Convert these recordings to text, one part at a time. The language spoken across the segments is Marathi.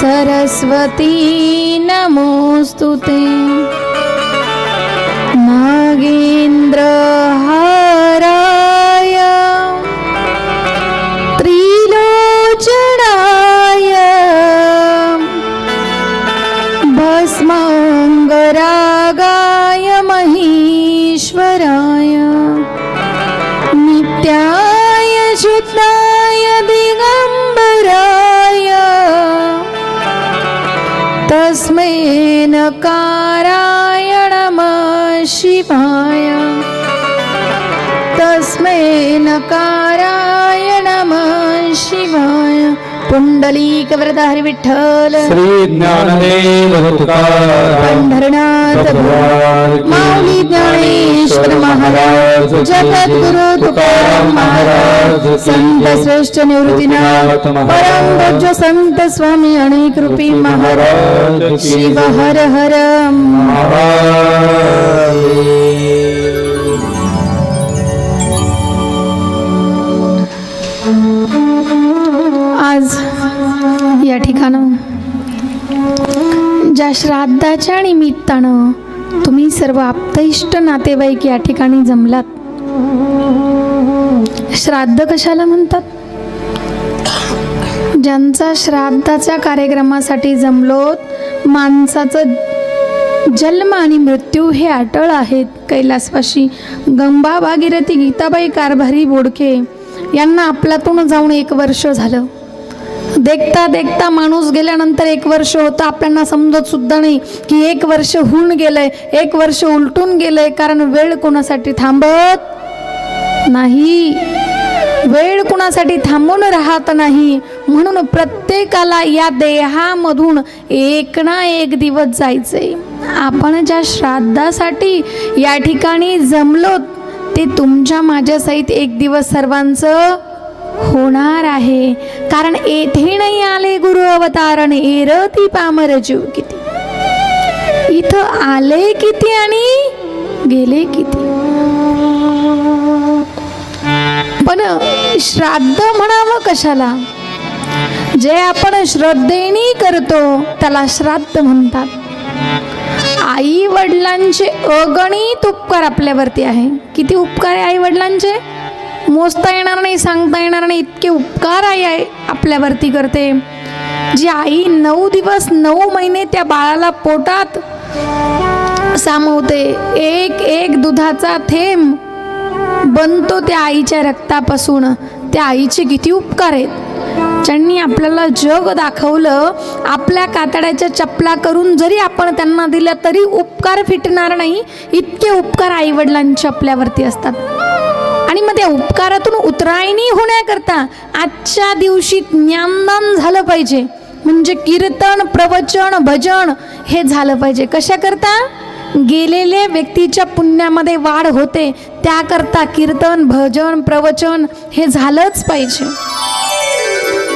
सरस्वती नमोस्तुते नागेंद्रहाराय त्रिलोचनाय भस्मांगरागाय महेश्वराय नित्याय शुद्धाय दिगंबराय तस्मै नकाराय नमः शिवाय तस्मै नकाराय नमः शिवाय पुंडलीक वरदारी विठ्ठल श्री ज्ञानदेव तुकाराम पंढरनाथ माऊली ज्ञानेश्वर महाराज जगद्गुरु तुकाराम महाराज संत श्रेष्ठ निवृत्तीनाथ परम पूज्य संत स्वामी अनेक रूपी महाराज शिव हर हर आज या ठिकाणं ज्या श्राद्धाच्या निमित्तानं तुम्ही सर्व आप्तइष्ट नातेवाईक या ठिकाणी जमलात. श्राद्ध कशाला म्हणतात? ज्यांचा श्राद्धाच्या कार्यक्रमासाठी जमलोत, माणसाचं जन्म आणि मृत्यू हे अटळ आहेत. कैलासवासी गंगा भागीरथी गीताबाई कारभारी बोडके यांना आपल्यातून जाऊन 1 वर्ष झालं. देखता देखता माणूस गेल्यानंतर 1 वर्ष होतं, आपल्याला समजत सुद्धा नाही की 1 वर्ष होऊन गेलंय, 1 वर्ष उलटून गेलंय. कारण वेळ कोणासाठी थांबत नाही, वेळ कोणासाठी थांबून राहत नाही. म्हणून प्रत्येकाला या देहामधून एक ना एक दिवस जायचंय. आपण ज्या श्राद्धासाठी या ठिकाणी जमलो ते तुमच्या माझ्यासहित एक दिवस सर्वांचं होणार आहे. कारण येथे नाही आले गुरु अवतारण एरती पामर जीव किती. इथं आले किती आणि गेले किती. पण श्राद्ध म्हणावं कशाला? जे आपण श्रद्धेने करतो त्याला श्राद्ध म्हणतात. आई वडिलांचे अगणित उपकार आपल्यावरती आहे. किती उपकार आहे आई वडिलांचे? मोजता येणार नाही, सांगता येणार नाही, इतके उपकार आई आपल्यावरती करते. जी आई 9 दिवस 9 महिने त्या बाळाला पोटात सामावते. एक एक दुधाचा थेंब बनतो त्या आईच्या रक्तापासून. त्या आईचे किती उपकार आहेत. ज्यांनी आपल्याला जग दाखवलं, आपल्या कातड्याच्या चपला करून जरी आपण त्यांना दिल्या तरी उपकार फिटणार नाही, इतके उपकार आई वडिलांचे आपल्यावरती असतात. आणि मग त्या उपकारातून उतरायणी होण्याकरता आजच्या दिवशी ज्ञानदान झालं पाहिजे. म्हणजे कीर्तन, प्रवचन, भजन हे झालं पाहिजे. कशाकरता? गेलेल्या व्यक्तीच्या पुण्यामध्ये वाढ होते, त्याकरता कीर्तन, भजन, प्रवचन हे झालंच पाहिजे.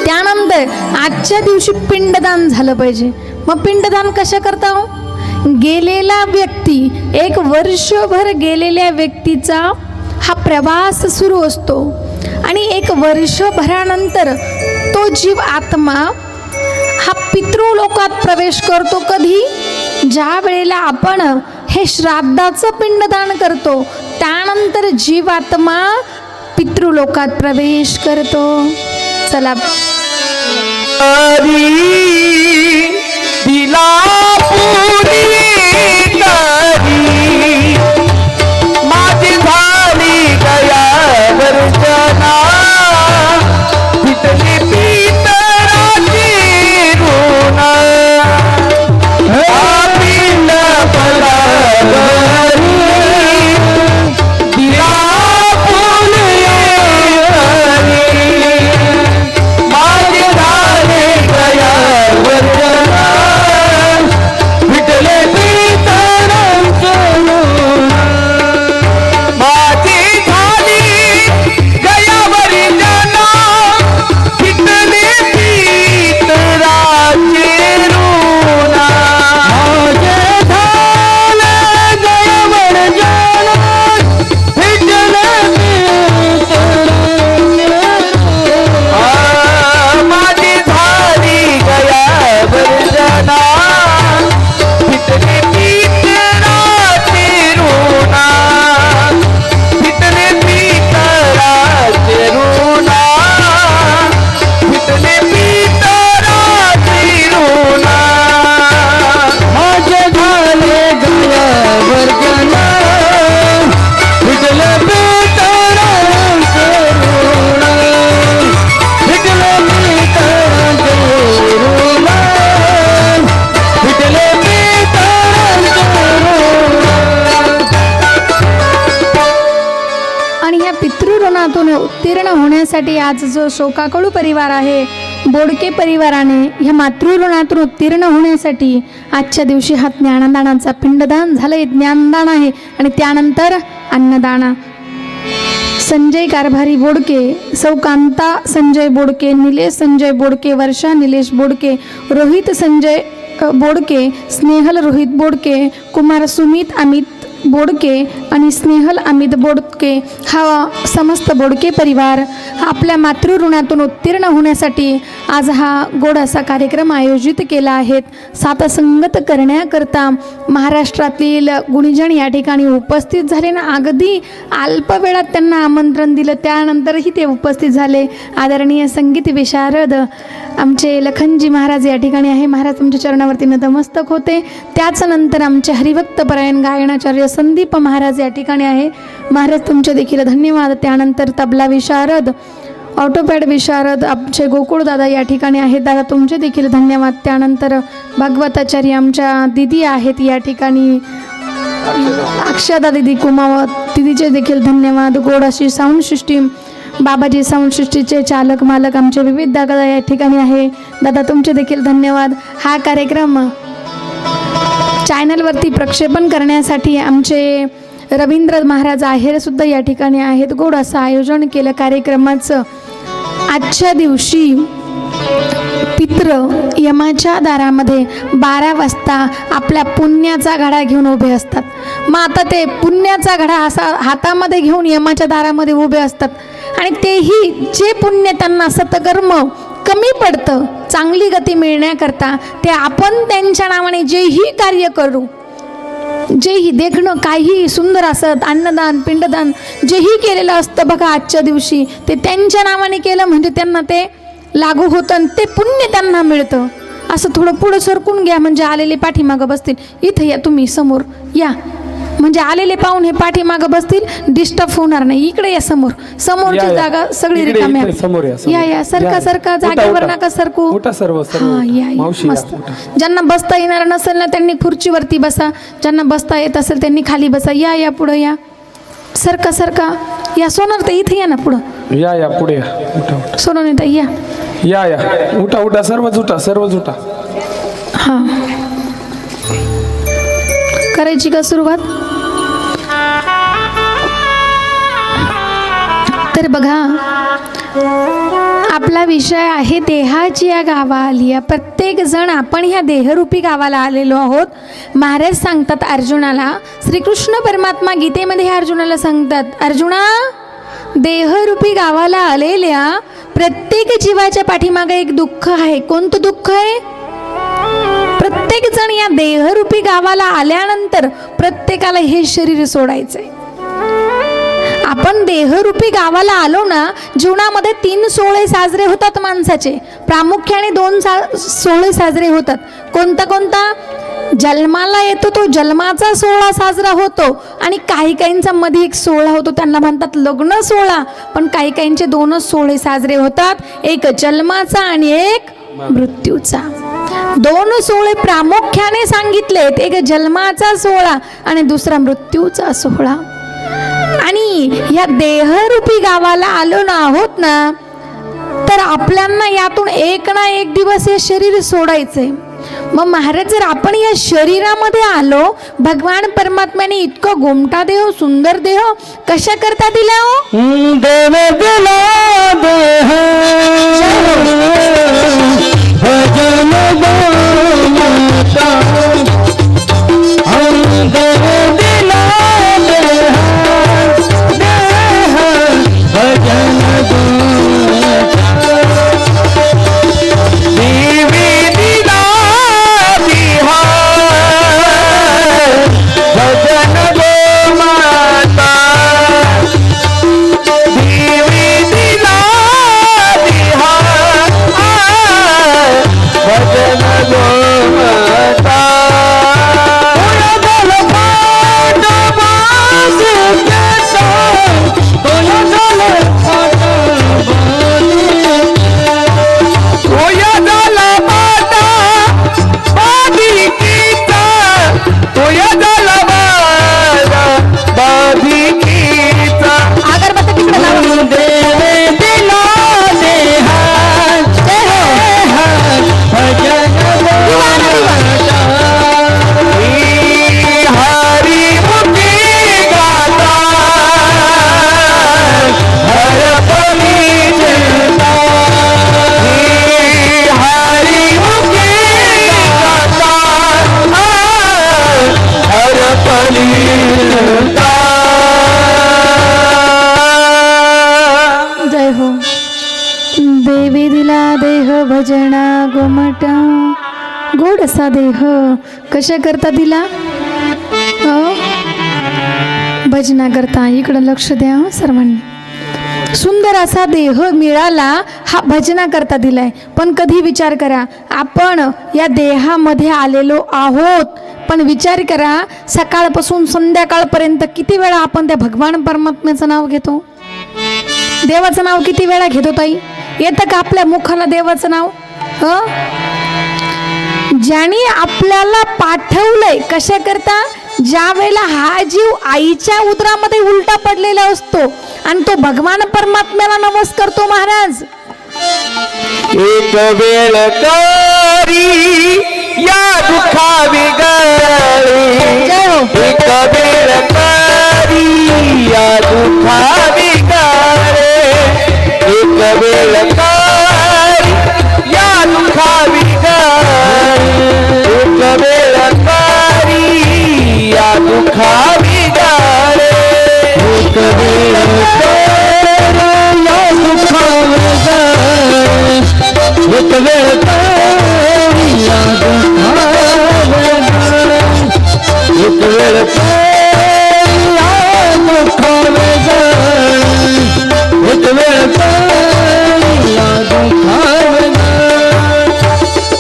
त्यानंतर आजच्या दिवशी पिंडदान झालं पाहिजे. मग पिंडदान कशा करता हो? गेलेला व्यक्ती 1 वर्षभर गेलेल्या व्यक्तीचा हा प्रवास सुरू असतो आणि 1 वर्षभरानंतर तो जीव आत्मा हा पितृलोकात प्रवेश करतो. कधी? ज्या वेळेला आपण हे श्राद्धाचं पिंडदान करतो, त्यानंतर जीवात्मा पितृलोकात प्रवेश करतो. चला दिला माझी झाली गया वर्षना पितली पितराची ऋण पिंड पडावरी दिला माझी झाली गया होण्यासाठी आज जो शोकाकळू परिवार आहे, बोडके परिवाराने ह्या मातृऋणातून उत्तीर्ण होण्यासाठी आजच्या दिवशी हा ज्ञानदानाचा पिंडदान झालंय. ज्ञानदान आहे आणि त्यानंतर अन्नदान. संजय कारभारी बोडके, सौ कांता संजय बोडके, निलेश संजय बोडके, वर्षा निलेश बोडके, रोहित संजय बोडके, स्नेहल रोहित बोडके, कुमार सुमित अमित बोडके आणि स्नेहल अमित बोडके, हा समस्त बोडके परिवार आपल्या मातृऋणातून उत्तीर्ण होण्यासाठी आज हा गोड असा कार्यक्रम आयोजित केला आहे. सातसंगत करण्याकरता महाराष्ट्रातील गुणीजन या ठिकाणी उपस्थित झाले ना. अगदी अल्प वेळात त्यांना आमंत्रण दिलं, त्यानंतरही ते उपस्थित झाले. आदरणीय संगीत विशारद आमचे लखनजी महाराज या ठिकाणी आहे. महाराज तुमच्या चरणावरती नतमस्तक होते. त्याच नंतर आमचे हरिभक्त परायण गायनाचार्य संदीप महाराज या ठिकाणी आहे. महाराज तुमचे देखील धन्यवाद. त्यानंतर तबला विशारद, ऑटोपॅड विशारद आमचे गोकुळदादा या ठिकाणी आहेत. दादा तुमचे देखील धन्यवाद. त्यानंतर भागवताचार्य आमच्या दिदी आहेत या ठिकाणी, अक्षदा दिदी कुमावत, दिदीचे देखील धन्यवाद. गोड अशी साऊंड सिस्टीम, बाबाजी साऊंड सृष्टीचे चालक मालक आमचे विविध दादा या ठिकाणी आहे. दादा तुमचे देखील धन्यवाद. हा कार्यक्रम चॅनलवरती प्रक्षेपण करण्यासाठी आमचे रवींद्र महाराज आहेर सुद्धा या ठिकाणी आहेत. गोड असं आयोजन केलं कार्यक्रमाचं. आजच्या दिवशी पित्र यमाच्या दारामध्ये 12 वाजता आपल्या पुण्याचा घडा घेऊन उभे असतात. मग आता ते पुण्याचा घडा असा हातामध्ये घेऊन यमाच्या दारामध्ये उभे असतात आणि तेही जे पुण्य त्यांना सत्कर्म कमी पडतं, चांगली गती मिळण्याकरता ते आपण त्यांच्या नावाने जेही कार्य करू, जेही देखणं काही सुंदर असत, अन्नदान पिंडदान जेही केलेलं असतं बघा आजच्या दिवशी, ते त्यांच्या नावाने केलं म्हणजे त्यांना ते लागू होतं आणि ते पुण्य त्यांना मिळतं. असं थोडं पुढं सरकून घ्या म्हणजे आलेले पाठीमागं बसतील. इथं या तुम्ही समोर या म्हणजे आलेले पाहून हे पाठीमागं बसतील, डिस्टर्ब होणार नाही. इकडे या समोर, समोरची जागा सगळी रिकामी आहे. या या सरका सरका, जागेवर नका सरकू. हा या या मस्त. ज्यांना बसता येणार नसेल ना त्यांनी खुर्चीवरती बसा, ज्यांना बसता येत असेल त्यांनी खाली बसा. या या पुढं या, सरका सरका या. सोनार तर इथे या ना पुढं, या या पुढे या. सोनार या या या, उठा उठा, सर्वच उठा, सर्वच उठा. हा करायची का सुरुवात? तर बघा आपला विषय आहे देहाची या गावा आली. प्रत्येक जण आपण ह्या देहरूपी गावाला आलेलो आहोत. महाराज सांगतात अर्जुनाला, श्रीकृष्ण परमात्मा गीतेमध्ये ह्या अर्जुनाला सांगतात, अर्जुना देहरूपी गावाला आलेल्या प्रत्येक जीवाच्या पाठीमागे एक दुःख आहे. कोणतं दुःख आहे? प्रत्येक जण या देहरूपी गावाला आल्यानंतर प्रत्येकाला हे शरीर सोडायचंय. आपण देहरूपी गावाला आलो ना, जीवनामध्ये 3 सोहळे साजरे होतात माणसाचे. प्रामुख्याने 2 सोहळे साजरे होतात. कोणता कोणता? जन्माला येतो तो जन्माचा सोहळा साजरा होतो आणि काही काहींचा मध्ये एक सोहळा होतो, त्यांना म्हणतात लग्न सोहळा. पण काही काहींचे 2च सोहळे साजरे होतात, एक जन्माचा आणि एक मृत्यूचा. 2 सोहळे प्रामुख्याने सांगितलेत, एक जन्माचा सोहळा आणि दुसरा मृत्यूचा सोहळा. आणि या देहरूपी गावाला आलो ना आहोत ना, तर आपल्याला यातून एक ना एक दिवस हे शरीर सोडायचंय. मग महाराज जर आपण या शरीरामध्ये आलो, भगवान परमात्म्याने इतकं गोमटा देह, सुंदर देह कशा करता दिला हो? देव दिला देह भजन गोमाता. देव दिला देह भजन गोमाता. देवी दिला बिहार भजन गोमाता. देवी दिला बिहार गोमट गोड असा देह कशा करता दिला? भजना करता. इकडं लक्ष द्या सर्वांनी. सुंदर असा देह मिळाला, हा भजना करता दिलाय. पण कधी विचार करा, आपण या देहामध्ये आलेलो आहोत, पण विचार करा सकाळपासून संध्याकाळपर्यंत किती वेळा आपण त्या भगवान परमात्म्याचं नाव घेतो? देवाचं नाव किती वेळा घेतो ताई? येतं का आपल्या मुखाला देवाचं नाव? ज्याने आपल्याला पाठवलंय कशा करता? ज्या वेळेला हा जीव आईच्या उदरामध्ये उलटा पडलेला असतो आणि तो भगवान परमात्म्याला नमस्कार करतो. महाराज एक वेळ करी या दुखा विगाळे, जय हो. एक वेळ करी या दुखा विगाळे, एक वेळ करी या दुखा विगाळे, एक वेळ करी या दुखा विगाळे, एक वेळ करी या दुखा विगाळे, एक वेळ करी या दुखा विगाळे, एक वेळ करी या दुखा विगाळे, एक वेळ करी या दुखा विगाळे.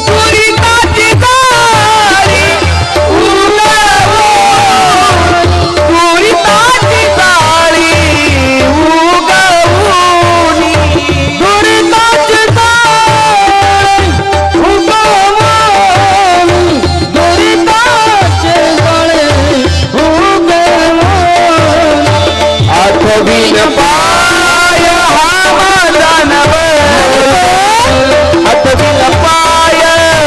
दुरिताची गाडी उगवून, दुरिताची गाडी उगवून, दुरिताची गाडी उगवून, दुरिताची गाडी उगवून, आठवीन पाय हा माझा नवस, आठवीन पाय हा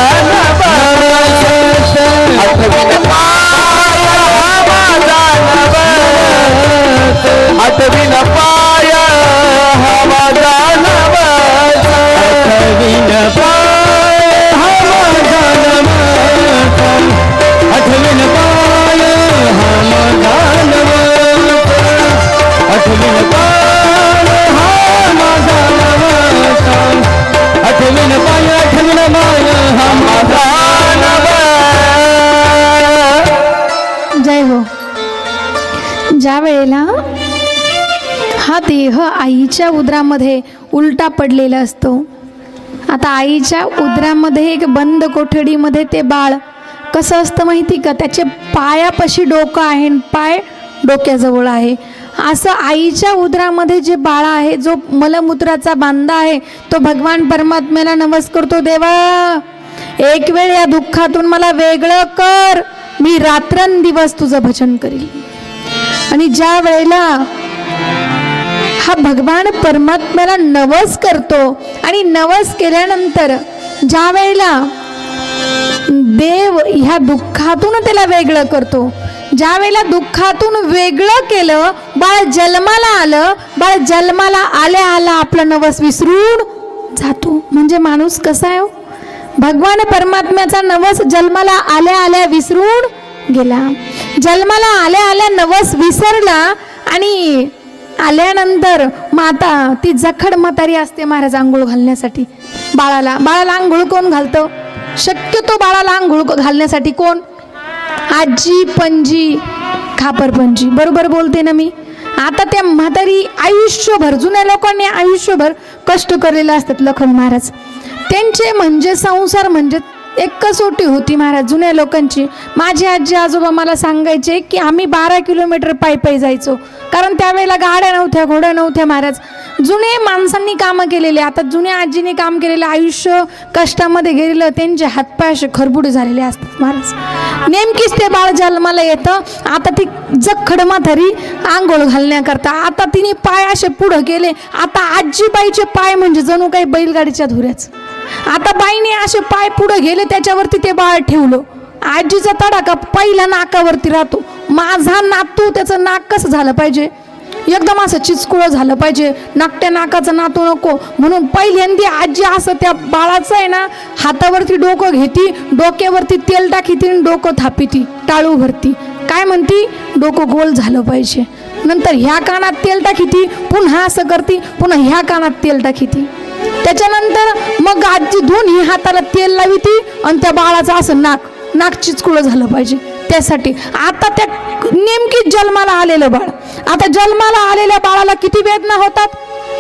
माझा नवस, आठवीन पाय हा माझा नवस, आठवीन पाय हा माझा नवस, आठवीन पाय हा माझा नवस, आठवीन पाय हा माझा नवस, आठवीन पाय हा माझा नवस, आठवीन पाय, आठवीन पाय हा माझा नवस. जय हो. ज्या वेळेला हा देह आईच्या उदरामध्ये उलटा पडलेला असतो. आता आईच्या उदरामध्ये एक बंद कोठडीमध्ये ते बाळ कसं असतं माहिती का? त्याचे पायापाशी डोकं आहे, पाय डोक्याजवळ आहे. असं आईच्या उदरामध्ये जे बाळ आहे, जो मलमूत्राचा बांधा आहे, तो भगवान परमात्म्याला नमस्कार करतो. देवा, एक वेळ या दुःखातून मला वेगळं कर, मी रात्रंदिवस तुझं भजन करील. आणि ज्या वेळेला हा भगवान परमात्म्याला नवस करतो आणि नवस केल्यानंतर ज्या वेळेला देव ह्या दुःखातून त्याला वेगळं करतो, ज्या वेळेला दुःखातून वेगळं केलं, बाळ जन्माला आलं, बाळ जन्माला आल्या आला आपलं नवस विसरून जातो. म्हणजे माणूस कसा आहे? भगवान परमात्म्याचा नवस जन्माला आल्या आल्या विसरून गेला. जन्माला आल्या आल्या नवस विसरला आणि आल्यानंतर माता ती जखड म्हातारी असते महाराज आंघोळ घालण्यासाठी. बाळाला आंघोळ कोण घालतं? शक्यतो बाळाला आंघोळ घालण्यासाठी कोण? आजी, पणजी, खापर पणजी. बरोबर बोलते ना मी? आता त्या म्हातारी आयुष्यभर, जुन्या लोकांनी आयुष्यभर कष्ट केलेले असतात. लखन महाराज त्यांचे म्हणजे संसार म्हणजे एक कसोटी होती महाराज जुन्या लोकांची. माझी आजी आजोबा मला सांगायचे की आम्ही 12 किलोमीटर पायी जायचो, कारण त्यावेळेला गाड्या नव्हत्या, घोड्या नव्हत्या महाराज. जुने माणसांनी कामं केलेले, आता जुन्या आजीने काम केलेलं आयुष्य कष्टामध्ये गेलेलं, त्यांचे हातपाय असे खरबुडे झालेले असतात महाराज. नेमकीच ते बाळ जन्माला येतं. आता ती जखड म्हातारी आंघोळ घालण्याकरता आता तिने पाय असे पुढं केले. आता आजीबाईचे पाय म्हणजे जणू काही बैलगाडीच्या धुऱ्याच. आता बाईने असे पाय पुढे गेले, त्याच्यावरती ते बाळ ठेवलं. आजीचा तडाखा पहिला नाकावरती राहतो. माझा नातू, त्याचं नाक कसं झालं पाहिजे? एकदम असं चिचकुळं झालं पाहिजे, नाकट्या नाकाचं नातू नको. म्हणून पहिल्यांदी आजी असं त्या बाळाचं आहे ना, हातावरती डोकं घेती, डोक्यावरती तेल टाकीती आणि डोकं थापिती, टाळू भरती. काय म्हणती? डोकं गोल झालं पाहिजे. नंतर ह्या कानात तेल टाकीती, पुन्हा असं करती, पुन्हा ह्या कानात तेल टाकीती. त्याच्यानंतर मग आजी दोन्ही हाताला तेल लावी ती आणि त्या बाळाचं असं नाक चिचकुळं झालं पाहिजे त्यासाठी. आता त्या नेमकी जन्माला आलेलं बाळ, आता जन्माला आलेल्या बाळाला किती वेदना होतात.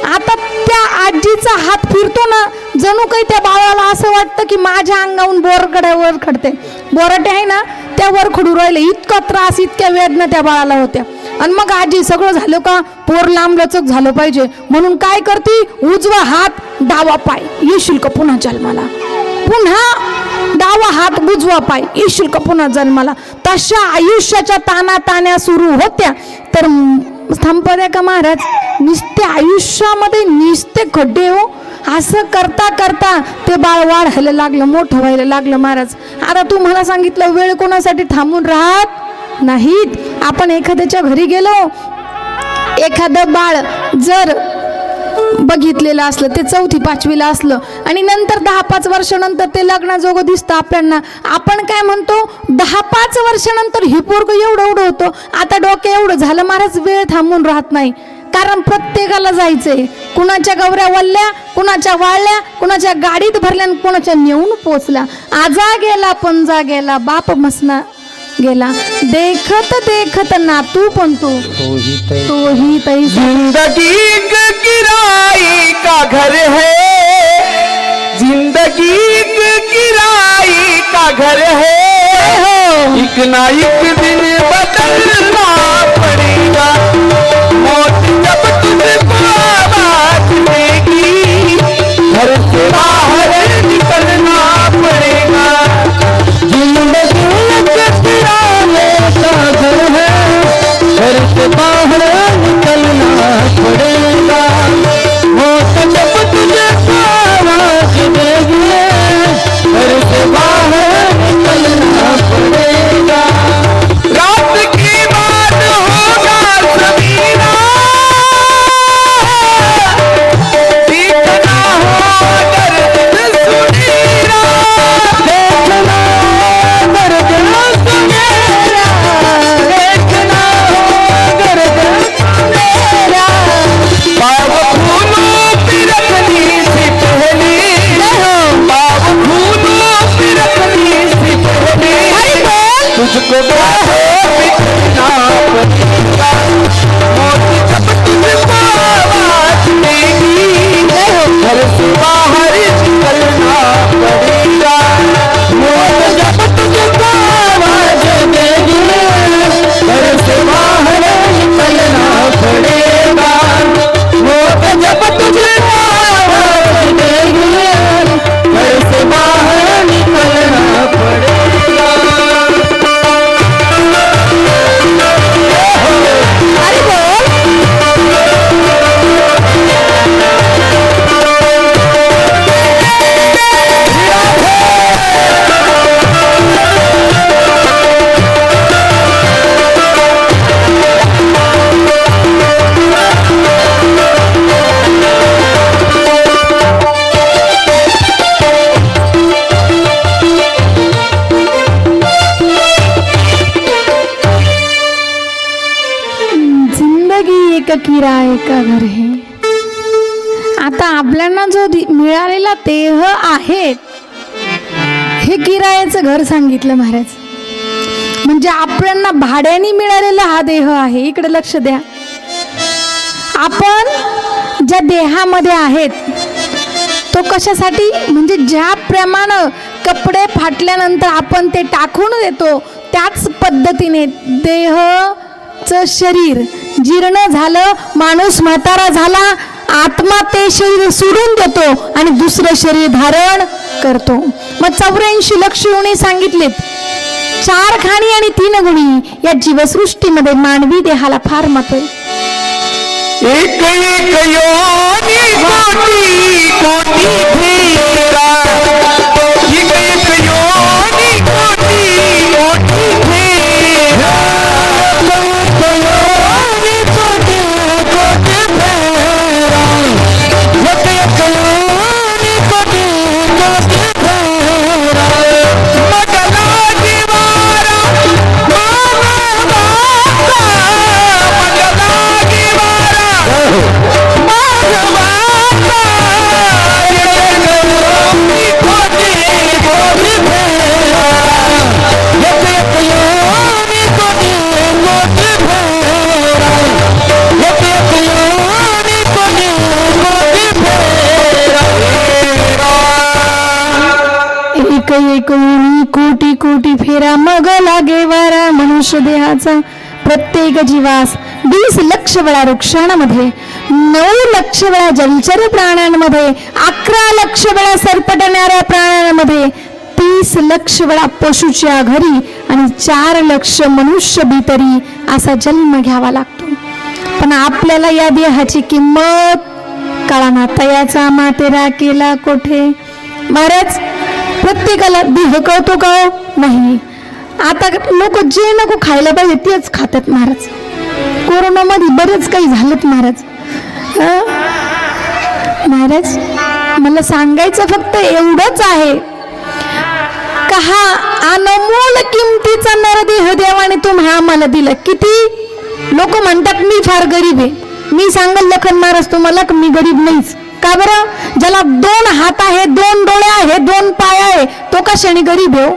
आता त्या आजीचा हात फिरतो ना, जणू काही त्या बाळाला असं वाटतं की माझ्या अंगाहून वर खडते, बोराटे आहे ना त्या वर खडू राहिले, इतका त्रास इतक्या वेदना त्या बाळाला होत्या. आणि मग आजी सगळं झालं का पोर लांबलचक झालं पाहिजे म्हणून काय करते, उजवा हात डावा पाय, येशील का पुन्हा जन्माला, पुन्हा डावा हात उजवा पाय, येशील का पुन्हा जन्माला. तशा आयुष्याच्या ताना सुरू होत्या. तर थांबत्या का महाराज, निस्ते आयुष्यामध्ये निस्ते खड्डे हो. असं करता करता ते बाळ वाढायला लागलं, मोठं व्हायला लागलं महाराज. आता तुम्हाला सांगितलं वेळ कोणासाठी थांबून राहत नाहीत. आपण एखाद्याच्या घरी गेलो, एखादं बाळ जर बघितलेलं असलं, ते 4वी-5वीला असलं आणि नंतर 10-5 वर्षानंतर ते लग्नाजोगं दिसतं आपल्याला, आपण काय म्हणतो 10-5 वर्षानंतर ही पोरग एवढं होतं, आता डोक्या एवढं झालं. महाराज वेळ थांबून राहत नाही, कारण प्रत्येकाला जायचंय. कुणाच्या गवऱ्या वल्ल्या, कुणाच्या वाळल्या, कुणाच्या गाडीत भरल्या, कुणाच्या नेऊन पोचल्या. आजा गेला पंजा गेला, बाप मसना गेला, देखत देखत नातू पण तोही तई. जिंदगी किराए का घर है, जिंदगी किराए का घर है, एक ना एक दिन बदलना पड़ेगा, मौत जब तुझको आवाज देगी, घर से बाहर निकलना पड़ेगा. जिंदगी किराए का घर है, घर से बाहर निकलना पड़ेगा, मौत जब तुझको आवाज देगी, घर से बाहर निकलना पड़ेगा. रात की बात होगा समीरा, देखना हो दर्द सुनीरा, देखना हो दर्द सुनीरा, देखना हो दर्द सुनीरा. बाब फूलों की रखनी सी पहली, बाब फूलों की रखनी सी पहली, तुझको बितना पड़ेगा, मौत जब तुझको आवाज देगी, घर से बाहर निकलना पड़ेगा, मौत जब तुझको आवाज देगी, घर से बाहर निकलना पड़ेगा, मौत जब तुझको आवाज देगी, घर से बाहर निकलना पड़ेगा. अरे बोल. जिंदगी एक किराए का घर है. आता आपल्याला जो मिळालेला देह आहे हे किरायाचं घर सांगितलं महाराज. म्हणजे आपल्याला भाड्याने मिळालेला हा देह आहे. इकडे लक्ष द्या. आपण ज्या देहामध्ये आहेत तो कशासाठी, म्हणजे ज्याप्रमाणे कपडे फाटल्यानंतर आपण ते टाकून देतो त्याच पद्धतीने देहचं शरीर जीर्ण झालं, माणूस म्हातारा झाला, आत्मा ते शरीर सोडून देतो आणि दुसरं शरीर धारण करतो. मग 84 लक्ष योनी सांगितलेत. 4 खाणी आणि 3 गुणी या जीवसृष्टीमध्ये मानवी देहाला फार महत्व आहे. एक एक योनी कोटी कोटी फेरा, एक एक योनी कोटी कोटी फेरा, एक योनी कोटी कोटी फेरा, एक एक योनी कोटी कोटी फेरा. मगला दीवारा माना बाबा, मगला दीवारा माना बाबा, एक एक योनी कोटी कोटी फेरा मग लागे वारा मनुष्य देहाचा प्रत्येक जीवास 20 लक्ष वेळा वृक्षांमध्ये 9 लक्ष वेळा जलचर प्राण्यांमध्ये 11 लक्ष वेळा सरपटणाऱ्या प्राण्यांमध्ये 30 लक्ष वेळा पशुच्या घरी आणि 4 लक्ष मनुष्य भीतरी असा जन्म घ्यावा लागतो. पण आपल्याला या देहाची किंमत कळाना. तयाचा मातेरा केला कोठे. महाराज प्रत्येकाला देह कळतो का नाही. आता लोक जे नको खायला पाहिजे तेच खातात महाराज. कोरोनामध्ये बरेच काही झालं महाराज. महाराज मला सांगायचं फक्त एवढंच आहे का हा अनमोल किमतीचा नरदेह देवाने तुम्हा आम्हाला दिला. किती लोक म्हणतात मी फार गरीब आहे. मी सांगल लखन महाराज तुम्हाला मी गरीब नाहीच. का बरं. ज्याला 2 हात आहे 2 डोळे आहे 2 पाय आहे तो कशाने गरीब आहे.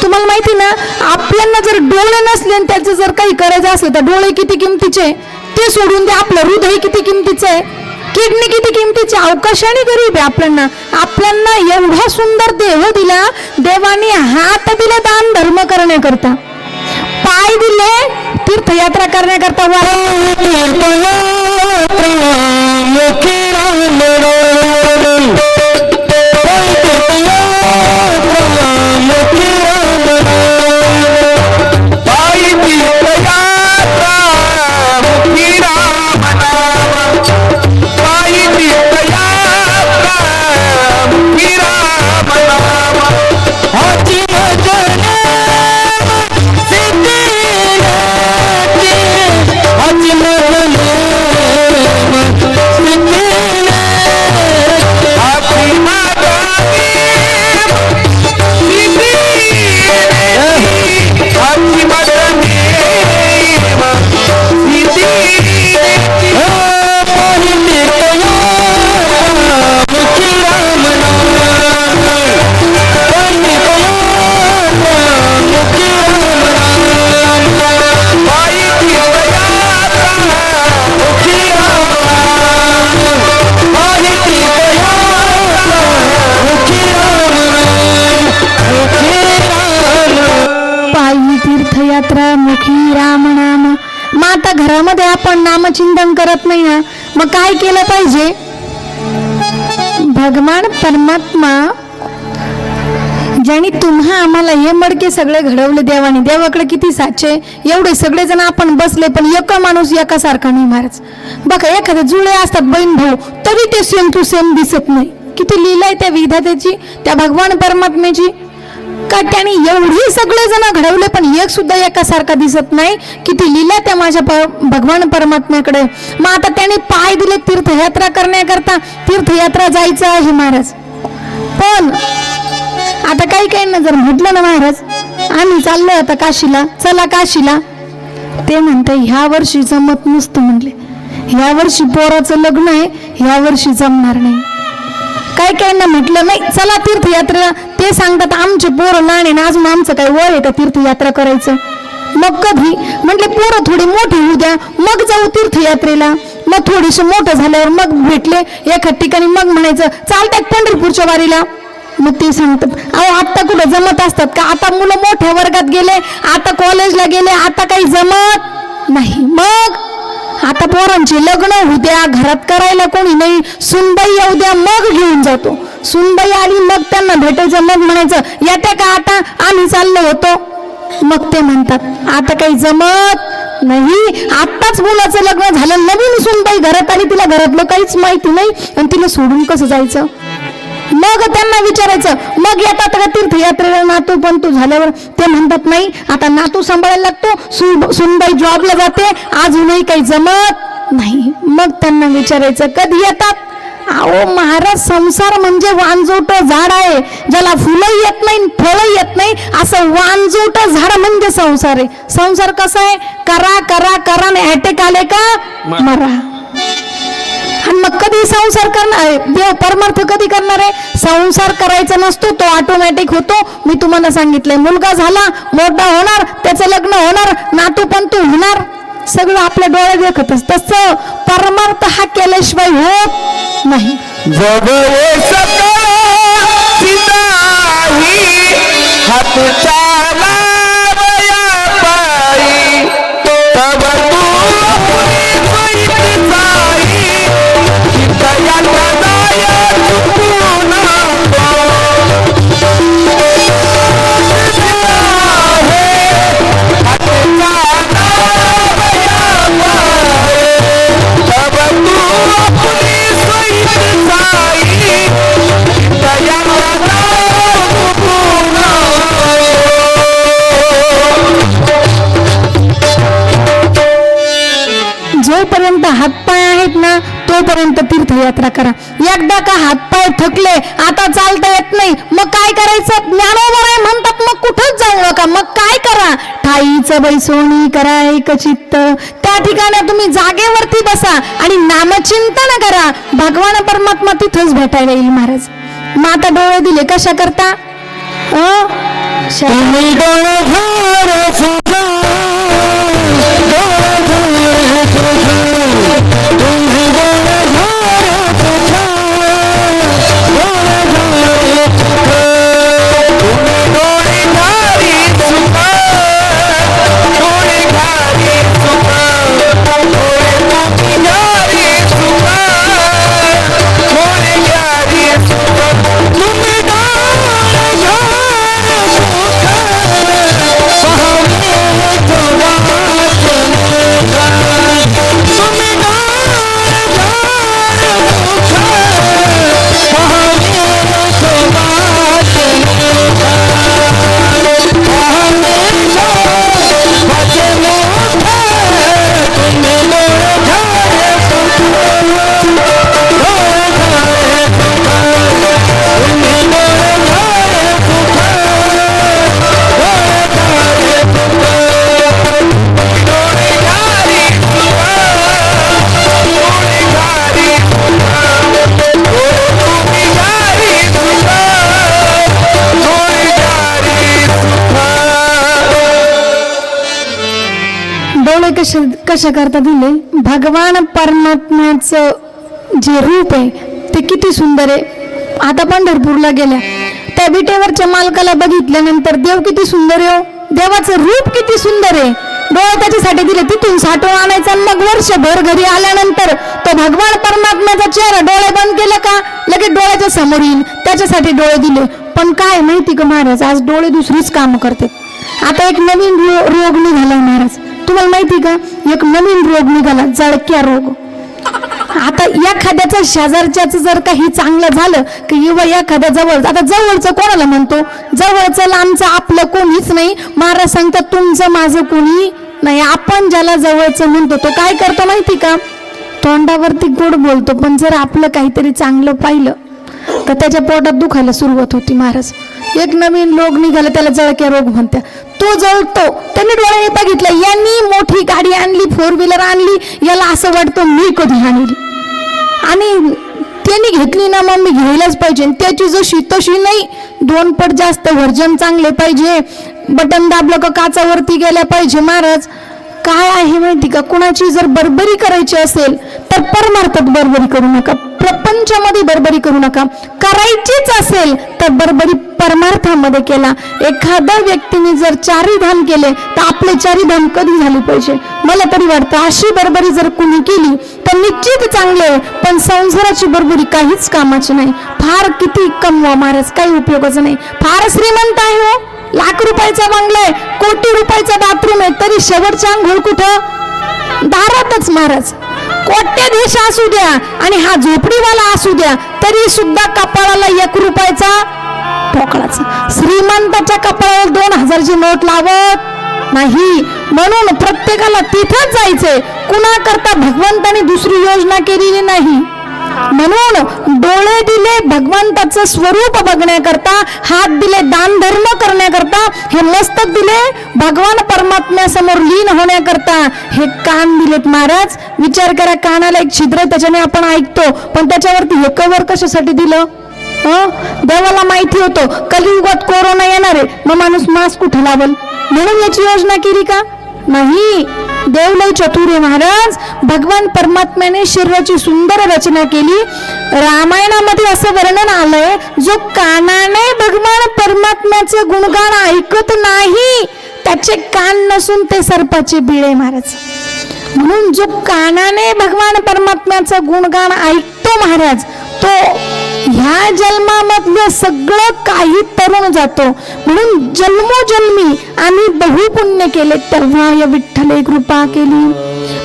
तुम्हाला माहिती ना आपल्याला जर डोळे नसले आणि त्याचं जर काही करायचं असलं तर डोळे किती किमतीचे ते सोडून द्या. आपलं हृदय किती किमतीचं आहे. किडनी किती किमतीची. अवकाशाने गरीब आहे. आपल्याला एवढा सुंदर देह दिला देवाने. हात दिला दान धर्म करण्याकरता. पाय दिले तीर्थयात्रा करण्याकरता. तीर्थयात्रा मुखी राम नाम. मग आता घरामध्ये आपण नामचिंतन करत नाही ना मग काय केलं पाहिजे. भगवान परमात्मा ज्याने तुम्हा आम्हाला हे मडके सगळे घडवले देवाने. देवाकडे किती साचे एवढे सगळेजण आपण बसले पण एक माणूस एकासारखा नाही महाराज. बघा एखादे जुळे असतात बहीण भाऊ तरी ते सेम टू सेम दिसत नाही. किती लीला आहे त्या विधात्याची त्या भगवान परमात्म्याची. का त्याने एवढी सगळे जण घडवले पण एक सुद्धा एकासारखा दिसत नाही. किती लीला त्या माझ्या भगवान परमात्म्याकडे. मग आता त्याने पाय दिले तीर्थयात्रा करण्याकरता. तीर्थयात्रा जायचं आहे महाराज. पण आता काही ना जर म्हटलं ना महाराज आम्ही चाललोय आता काशीला चला काशीला ते म्हणते ह्या वर्षी जमत नसतं म्हणले. ह्या वर्षी पोराचं लग्न आहे ह्या वर्षी जमणार नाही. काय ना म्हटलं नाही चला तीर्थयात्रेला. ते सांगतात आमचे पोरं लहान आहे ना अजून आमचं काही वय आहे का तीर्थयात्रा करायचं. मग कधी म्हटले पोरं थोडी मोठी होऊ द्या मग जाऊ तीर्थयात्रेला. मग थोडीशी मोठं झाल्यावर मग भेटले एका ठिकाणी मग म्हणायचं चालतात पंढरपूरच्या वारीला. मग ते सांगतात अहो आता कुठं जमत असतात का. आता मुलं मोठ्या वर्गात गेले आता कॉलेजला गेले आता काही जमत नाही. मग आता पोरांची लग्न होऊ द्या घरात करायला कोणी नाही. सुनबाई येऊ द्या मग घेऊन जातो. सुनबाई आली मग त्यांना भेटायचं मग म्हणायचं येते का आता आम्ही चाललो होतो. मग ते म्हणतात आता काही जमत नाही. आत्ताच मुलाचं लग्न झालं नवीन सुनबाई घरात आली तिला घरातलं काहीच माहिती नाही आणि तिला सोडून कसं जायचं. मग त्यांना विचारायचं मग येतात का तीर्थयात्रेला नातू पण तू झाल्यावर. ते म्हणतात नाही आता नातू सांभाळायला लागतो. सुनबाई जॉबला जाते अजूनही काही जमत नाही. मग त्यांना विचारायचं कधी येतात. अहो महाराज संसार म्हणजे वांजोट झाड आहे ज्याला फुलं येत नाही फळं येत नाही असं वांजोट झाड म्हणजे संसार आहे. संसार कसा आहे करा करा करा आणि अटॅक आले का मरा. आणि मग कधी संसार करणार देव परमार्थ कधी करणार आहे. संसार करायचा नसतो तो ऑटोमॅटिक होतो. मी तुम्हाला सांगितलंय मुलगा झाला मोठा होणार त्याचं लग्न होणार नातू पण तू होणार सगळं आपल्या डोळ्यात देखतच. तसं परमार्थ हा केल्याशिवाय होत नाही. जगवे सकळ सीता हात चाला बया पायी तब तू आपली सैत जाई चितयाला जाया चुकू नको हात चाला बया पायी तब तू आपली सैत जाई चितयाला जाया चुकू नको जोपर्यंत हातपाय आहेत ना तोपर्यंत तीर्थयात्रा करा. एकदा का हातपाय थकले, आता चालता येत नाही, मग काय करायचं? ज्ञानोबराय म्हणतात मग कुठंच जाऊ नका. मग काय करा? ठाईचं बैसोनी करा एक चित्त. त्या ठिकाणी तुम्ही जागेवरती बसा आणि नामचिंतन करा. भगवान परमात्मा तिथंच भेटायला येईल महाराज. मग आता डोळे दिले कशा करता? तुम्ही डोळे झारे सुजा तुम्ही डोळे झारे सुजा तुम्ही डोळे घारी सुका डोळे घारी सुका डोळे तुम्ही घारी सुका डोळे घारी सुका तुम्ही डोळे घारी सुका डोळे कशा करता दिले? भगवान परमात्म्याचं जे रूप आहे ते किती सुंदर आहे. आता पंढरपूरला गेल्या त्या विटेवरच्या मालकाला बघितल्यानंतर देव किती सुंदर आहे. देवाचं रूप किती सुंदर आहे. डोळे त्याच्यासाठी दिले, तिथून साठवून आणायचा आणि मग वर्षभर घरी आल्यानंतर तो भगवान परमात्म्याचा चेहरा डोळे बंद केलं का लगेच डोळ्याच्या समोर येईल. त्याच्यासाठी डोळे दिले. पण काय माहिती का महाराज, आज डोळे दुसरीच कामं करते. आता एक नवीन रोग निघाला महाराज, तुम्हाला माहिती का? एक नवीन रोग निघाला, जळक्या रोग. आता एखाद्याचं शेजारच्याच जर काही चांगलं झालं किंवा एखाद्या जवळ, आता जवळचं कोणाला म्हणतो? जवळचं लांबचं आपलं कोणीच नाही. महाराज सांगतात तुमचं माझं कोणी नाही. आपण ज्याला जवळचं म्हणतो तो काय करतो माहिती का? तोंडावरती गोड बोलतो, पण जर आपलं काहीतरी चांगलं पाहिलं तर त्याच्या पोटात दुखायला सुरुवात होती. महाराज एक नवीन रोग निघाला, त्याला जळक्या रोग म्हणतात. तो जळतो. त्यांनी डोळ्याने बघितलं, यांनी मोठी गाडी आणली, 4 व्हीलर आणली, याला असं वाटतं मी कधी आणली, आणि त्यांनी घेतली ना मग मी घ्यायलाच पाहिजे. त्याची जशी तशी नाही, 2 पट जास्त वर्जन चांगले पाहिजे, बटन दाबलं का काचावरती गेल्या पाहिजे. महाराज काय आहे माहिती का? कुणाची जर बरबरी करायची असेल तर परमार्थात बरबरी करू नका, प्रपंचामध्ये बरबरी करू नका. करायचीच असेल तर बरबरी परमार्थामध्ये केला. एखाद्या व्यक्तीने जर 4 धाम केले तर आपले 4 धाम कधी झाले पाहिजे? मला तरी वाटतं अशी बरबरी जर कुणी केली तर निश्चित चांगले, पण संसाराची बरबरी काहीच कामाची नाही. फार किती कमवा महाराज, काही उपयोगाचं नाही. फार श्रीमंत आहे हो, लाख रुपयाचा बंगला आहे, कोटी रुपयाचा बाथरूम आहे, तरी शेवटचा अंघोळ कुठं? दारातच. महाराज कोट्याधीश असू द्या आणि हा झोपडीवाला असू द्या, तरी सुद्धा कपाळाला 1 रुपयाचा ठोकळाचा. श्रीमंताच्या कपाळावर 2000ची नोट लावत नाही. म्हणून प्रत्येकाला तिथंच जायचंय. कुणा करता भगवंताने दुसरी योजना केलेली नाही. म्हणून डोळे दिले भगवंताचं स्वरूप बघण्याकरता, हात दिले दान धर्म करण्याकरता, हे मस्तक दिले भगवान परमात्म्यासमोर लीन होण्याकरता, हे कान दिलेत. महाराज विचार करा, कानाला एक छिद्र, त्याच्याने आपण ऐकतो, पण त्याच्यावरती हे कवर कशासाठी दिलं? देवाला माहिती होतं कलियुगात कोरोना येणार आहे, मग माणूस मास्क कुठे लावल, म्हणून याची योजना केली का? नाही. देव लय चतुर आहे महाराज. भगवान परमात्म्याने शरीराची सुंदर रचना केली. रामायणामध्ये असं वर्णन आलंय, जो कानाने भगवान परमात्म्याचे गुणगान ऐकत नाही त्याचे कान नसून ते सर्पाचे बिळे महाराज. म्हणून जो कानाने भगवान परमात्म्याचं गुणगान ऐकतो महाराज तो ह्या जन्मामधलं सगळं काही तरुण जातो. म्हणून जन्मोजन्मी आम्ही बहुपुण्य केले तेव्हा या विठ्ठले कृपा केली.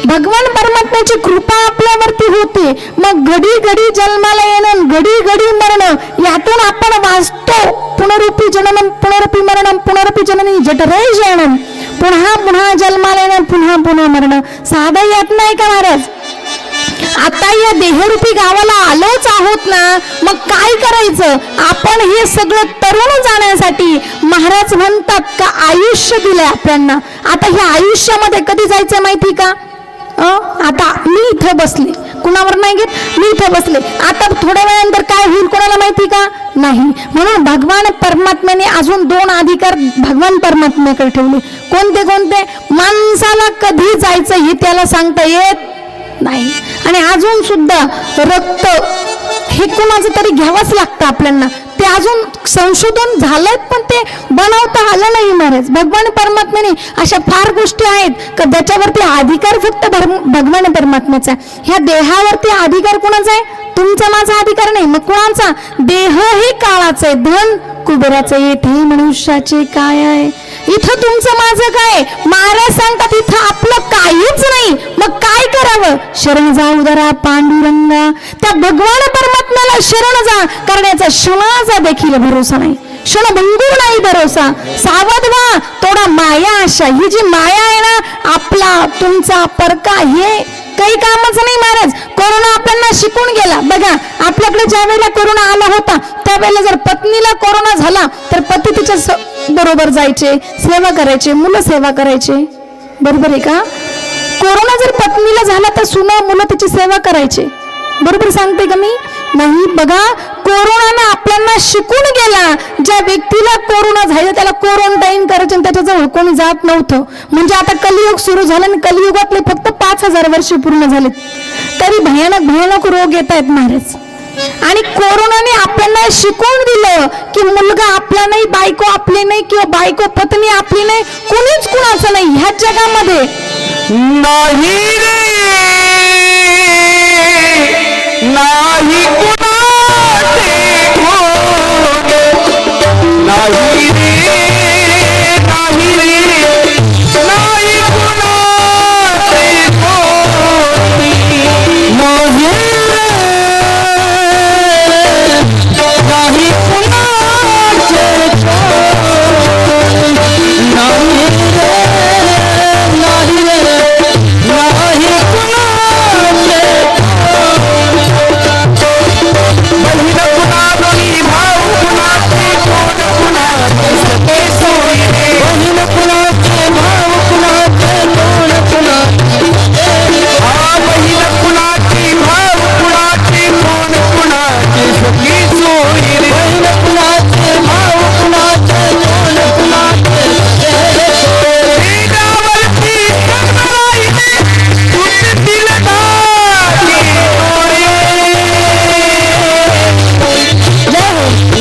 भगवान परमात्म्याची कृपा आपल्यावरती होते. मग घडी घडी जन्माला येणं घडी घडी मरण यातून आपण वाचतो. पुनरुपी जननम पुनरुपी मरणम पुनरुपी जननी जठरे शयनम. पुन्हा पुन्हा जन्माला येणं पुन्हा पुन्हा मरण साधं येत नाही का महाराज. आता या देहरूपी गावाला आलोच आहोत ना मग काय करायचं. आपण हे सगळं तरुण जाण्यासाठी महाराज म्हणतात का आयुष्य दिलंय आपल्याला. आता ह्या आयुष्यामध्ये कधी जायचं माहिती का. आता मी इथं बसले कुणावर नाही घेत मी इथं बसले आता थोड्या वेळानंतर काय होईल कोणाला माहिती का नाही. म्हणून भगवान परमात्म्याने अजून 2 अधिकार भगवान परमात्म्याकडे ठेवले. कोणते कोणते. माणसाला कधी जायचं हे त्याला सांगता येत नाही. आणि अजून सुद्धा रक्त हे कोणाचं तरी घ्यावंच लागतं आपल्याला. ते अजून संशोधन झालंय पण ते बनवता आलं नाही महाराज. भगवान परमात्म्याने अशा फार गोष्टी आहेत का ज्याच्यावरती अधिकार फक्त भगवान परमात्म्याचा. ह्या देहावरती अधिकार कोणाचा आहे. तुमचा माझा अधिकार नाही. मग कोणाचा. देह हे काळाचं आहे धन कुबेराचं येथे मनुष्याचे काय आहे. इथं तुमचं माझं काय. महाराज सांगतात इथं आपलं काहीच नाही. मग काय करावं. शरण जा उदरा पांडुरंगा. त्या भगवान परमात्म्याला शरण जा करण्याचा क्षणाचा देखील भरोसा नाही. क्षणभंगूर नाही भरोसा. सावध व्हा. थोडा माया आशा ही जी माया आहे ना आपला तुमचा परका हे काही कामच नाही महाराज. कोरोना आपल्याला शिकून गेला. बघा आपल्याकडे ज्या वेळेला कोरोना आला होता त्यावेळेला जर पत्नीला कोरोना झाला तर पती तिच्या बरोबर जायचे सेवा करायचे मुलं सेवा करायचे. बरोबर आहे का. कोरोना जर पत्नीला झाला तर सुना मुलं तिची सेवा करायचे. बरोबर सांगते का मी नाही. बघा कोरोनानं आपल्याला शिकून गेला. ज्या व्यक्तीला कोरोना झाला त्याला क्वारंटाईन करायचे आणि त्याच्याजवळ कोणी जात नव्हतं. म्हणजे आता कलियुग सुरू झालं आणि कलियुगातले फक्त 5000 वर्ष पूर्ण झालेत तरी भयानक भयानक रोग येत आहेत महाराज. आणि कोरोनाने आपल्याला शिकवून दिलं की मुलगा आपला नाही बायको आपली नाही किंवा बायको पत्नी आपली नाही कोणीच कुणाचं नाही ह्या जगामध्ये नाही रे नाही कुणाचे भोग नाही रे नाही रे नाही कुणाचे भोग नाही रे नाही कुणाचे नाही रे नाही रे नाही कुणाचे बहीण कुणा दोन्ही भाऊ कुणाचे कोण कुणाचे सखे सोयी रे बहीण कुणाचे भाऊ कुणाचे कोण कुणाचे बहीण कुणाची भाऊ कुणाचे कोण कुणाचे सखी सोयी रे बहीण कुणाचे भाऊ कुणाचे कोण कुणाचे वेदावरती कर्मराईने तुझ दिलदारी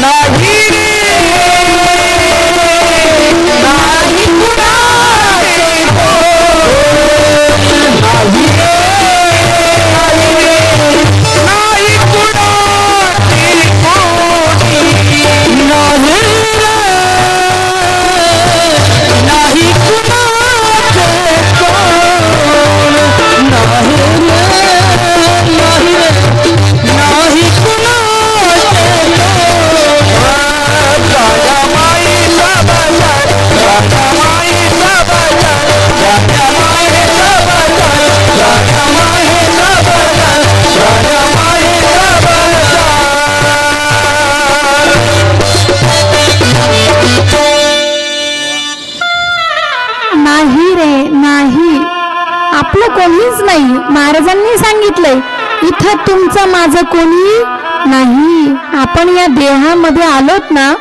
नाही रे नाही कुणाचे नाही रे नाही कुणाचे कोणी नाही रे नाही कुणाचे कोण नाही रे नाही रे नाही कुणाचे राजा माई सबला राजा माई सबला राजा माई सबला राजा माई सबला राजा माई नाही रे नाही आपलं कोणीच नाही. महाराजांनी सांगितलंय इथं तुमचं माझं कोणी नाही. आपण या देहामध्ये आलोत ना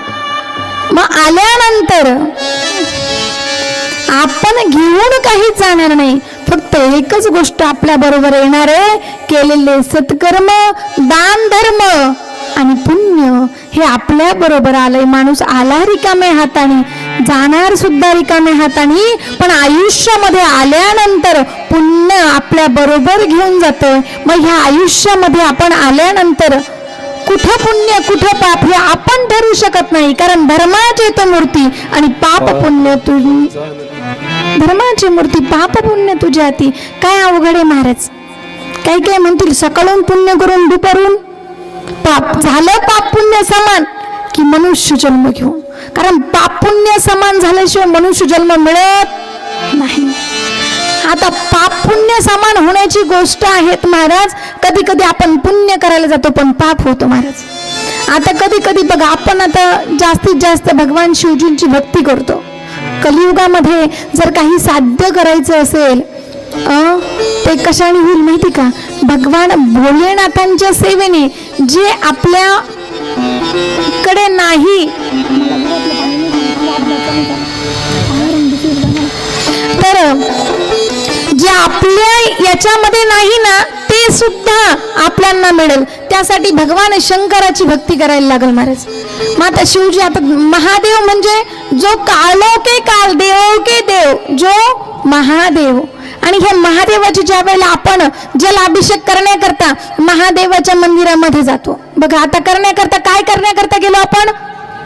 मग आल्यानंतर आपण घेऊन काहीच जाणार नाही. फक्त एकच गोष्ट आपल्या बरोबर येणार आहे केलेले सत्कर्म दान धर्म आणि पुण्य हे आपल्या बरोबर आलंय. माणूस आला रिकाम्या हाताने, जाणार सुद्धा रिकाम्या हाताने, पण आयुष्यामध्ये आल्यानंतर पुण्य आपल्या बरोबर घेऊन जातं. मग ह्या आयुष्यामध्ये आपण आल्यानंतर कुठं पुण्य कुठं पाप हे आपण ठरवू शकत नाही, कारण धर्माची तो मूर्ती आणि पाप पुण्य तुझी, धर्माची मूर्ती पाप पुण्य तुझ्या हाती. काय अवघड आहे महाराज. काही काही म्हणतील सकाळून पुण्य करून दुपारून पाप, झालं पाप पुण्य समान की मनुष्य जन्म घेऊ, कारण पाप पुण्य समान झाल्याशिवाय मनुष्य जन्म मिळत नाही. आता पाप पुण्य समान होण्याची गोष्ट आहेत महाराज. कधी कधी आपण पुण्य करायला जातो पण पाप होतो महाराज. आता कधी कधी बघा, आपण आता जास्तीत जास्त भगवान शिवजींची भक्ती करतो. कलियुगामध्ये जर काही साध्य करायचं असेल ते कशाने होईल माहिती का? भगवान भोलेनाथांच्या सेवेने. जे आपल्याकडे नाही, तर जे आपल्या याच्यामध्ये नाही ना ते सुद्धा आपल्याला मिळेल. त्यासाठी भगवान शंकराची भक्ती करायला लागेल महाराज. माता शिवजी, आता महादेव म्हणजे जो कालो के काल, देव के देव, जो महादेव. आणि हे महादेवाची ज्या वेळेला आपण जलाभिषेक करण्याकरता महादेवाच्या मंदिरामध्ये जातो बघा. आता करण्याकरता काय करण्याकरता गेलो आपण?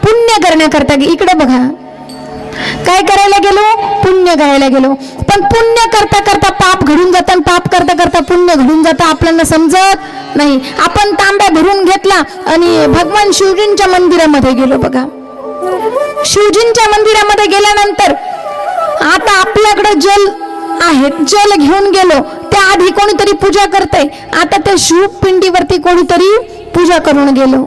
पुण्य करण्याकरता. इकडे बघा, काय करायला गेलो? पुण्य करायला गेलो. पण पुण्य करता करता पाप घडून जातं, पाप करता करता पुण्य घडून जातं, आपल्याला समजत नाही. आपण तांब्या भरून घेतला आणि भगवान शिवजींच्या मंदिरामध्ये गेलो बघा. शिवजींच्या मंदिरामध्ये गेल्यानंतर आता आपल्याकडे जल आहे, जल घेऊन गेलो. त्याआधी कोणीतरी पूजा करते. आता त्या शिवपिंडीवरती कोणीतरी पूजा करून गेलो.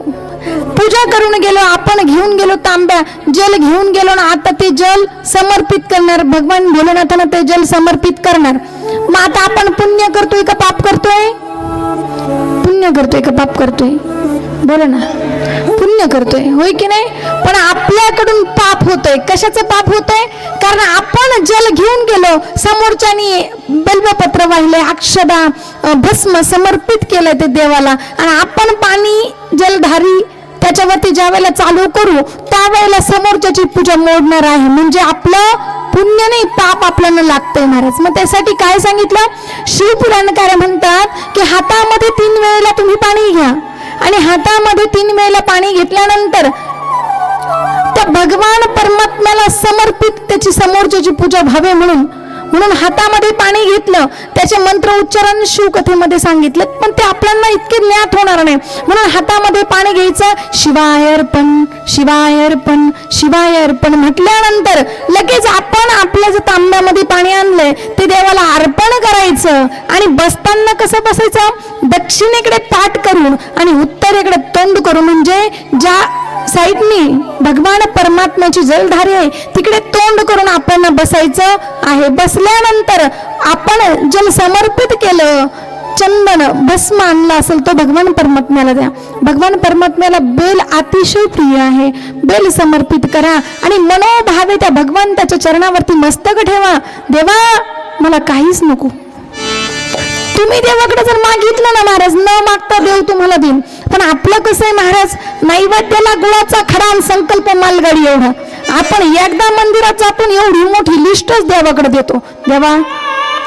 आपण घेऊन गेलो तांब्या, जल घेऊन गेलो ना. आता ते जल समर्पित करणार भगवान भोलेनाथांना, ते जल समर्पित करणार. मग आता आपण पुण्य करतोय का पाप करतोय? पुण्य करतोय का पाप करतोय? बोला ना. पुण्य करतोय, होय की नाही? पण आपल्याकडून पाप होतोय. कशाचं पाप होतोय? कारण आपण जल घेऊन गेलो, समोरच्यानी बेलपत्र वाहिले, अक्षदा भस्म समर्पित केलंय ते देवाला, आणि आपण पाणी जलधारी त्याच्यावरती ज्या वेळेला चालू करू त्यावेळेला समोरच्याची पूजा मोडणार आहे. म्हणजे आपलं पुण्य नाही, पाप आपल्याला लागतंय महाराज. मग त्यासाठी काय सांगितलं? शिवपुराणकार म्हणतात की हातामध्ये 3 वेळेला तुम्ही पाणी घ्या, आणि हातामध्ये 3 वेळेला पाणी घेतल्यानंतर त्या भगवान परमात्म्याला समर्पित त्याची समोरच्याची पूजा व्हावे म्हणून हातामध्ये पाणी घेतलं. त्याचे मंत्र उच्चारण शिवकथेमध्ये सांगितलं, पण ते आपल्याला इतके ज्ञात होणार नाही. म्हणून हातामध्ये पाणी घ्यायचं, शिवाय अर्पण, शिवाय अर्पण, शिवाय अर्पण म्हटल्यानंतर लगेच आपण आपल्या जे तांब्यामध्ये पाणी आणलंय ते देवाला अर्पण करायचं. आणि बसताना कसं बसायचं? दक्षिणेकडे पाठ करून आणि उत्तरेकडे तोंड करून, म्हणजे ज्या साईडनी भगवान परमात्म्याची जलधारी आहे तिकडे तोंड करून आपण बसायचं आहे. बसल्यानंतर आपण जल समर्पित केलं, चंदन भस्म आणला असेल तो भगवान परमात्म्याला द्या. भगवान परमात्म्याला बेल अतिशय प्रिय आहे. बेल समर्पित करा आणि मनोभावे त्या भगवंताच्या चरणावरती मस्तक ठेवा. देवा मला काहीच नको. तुम्ही देवाकडे जर मागितलं ना महाराज, न मागता देव तुम्हाला देईल. पण आपलं कसं आहे महाराज, नैवेद्याला गुळाचा खडा आणि संकल्प मालगाडी एवढा. आपण एकदा मंदिरात जातो, एवढी मोठी लिस्टच देवाकडे देतो. देवा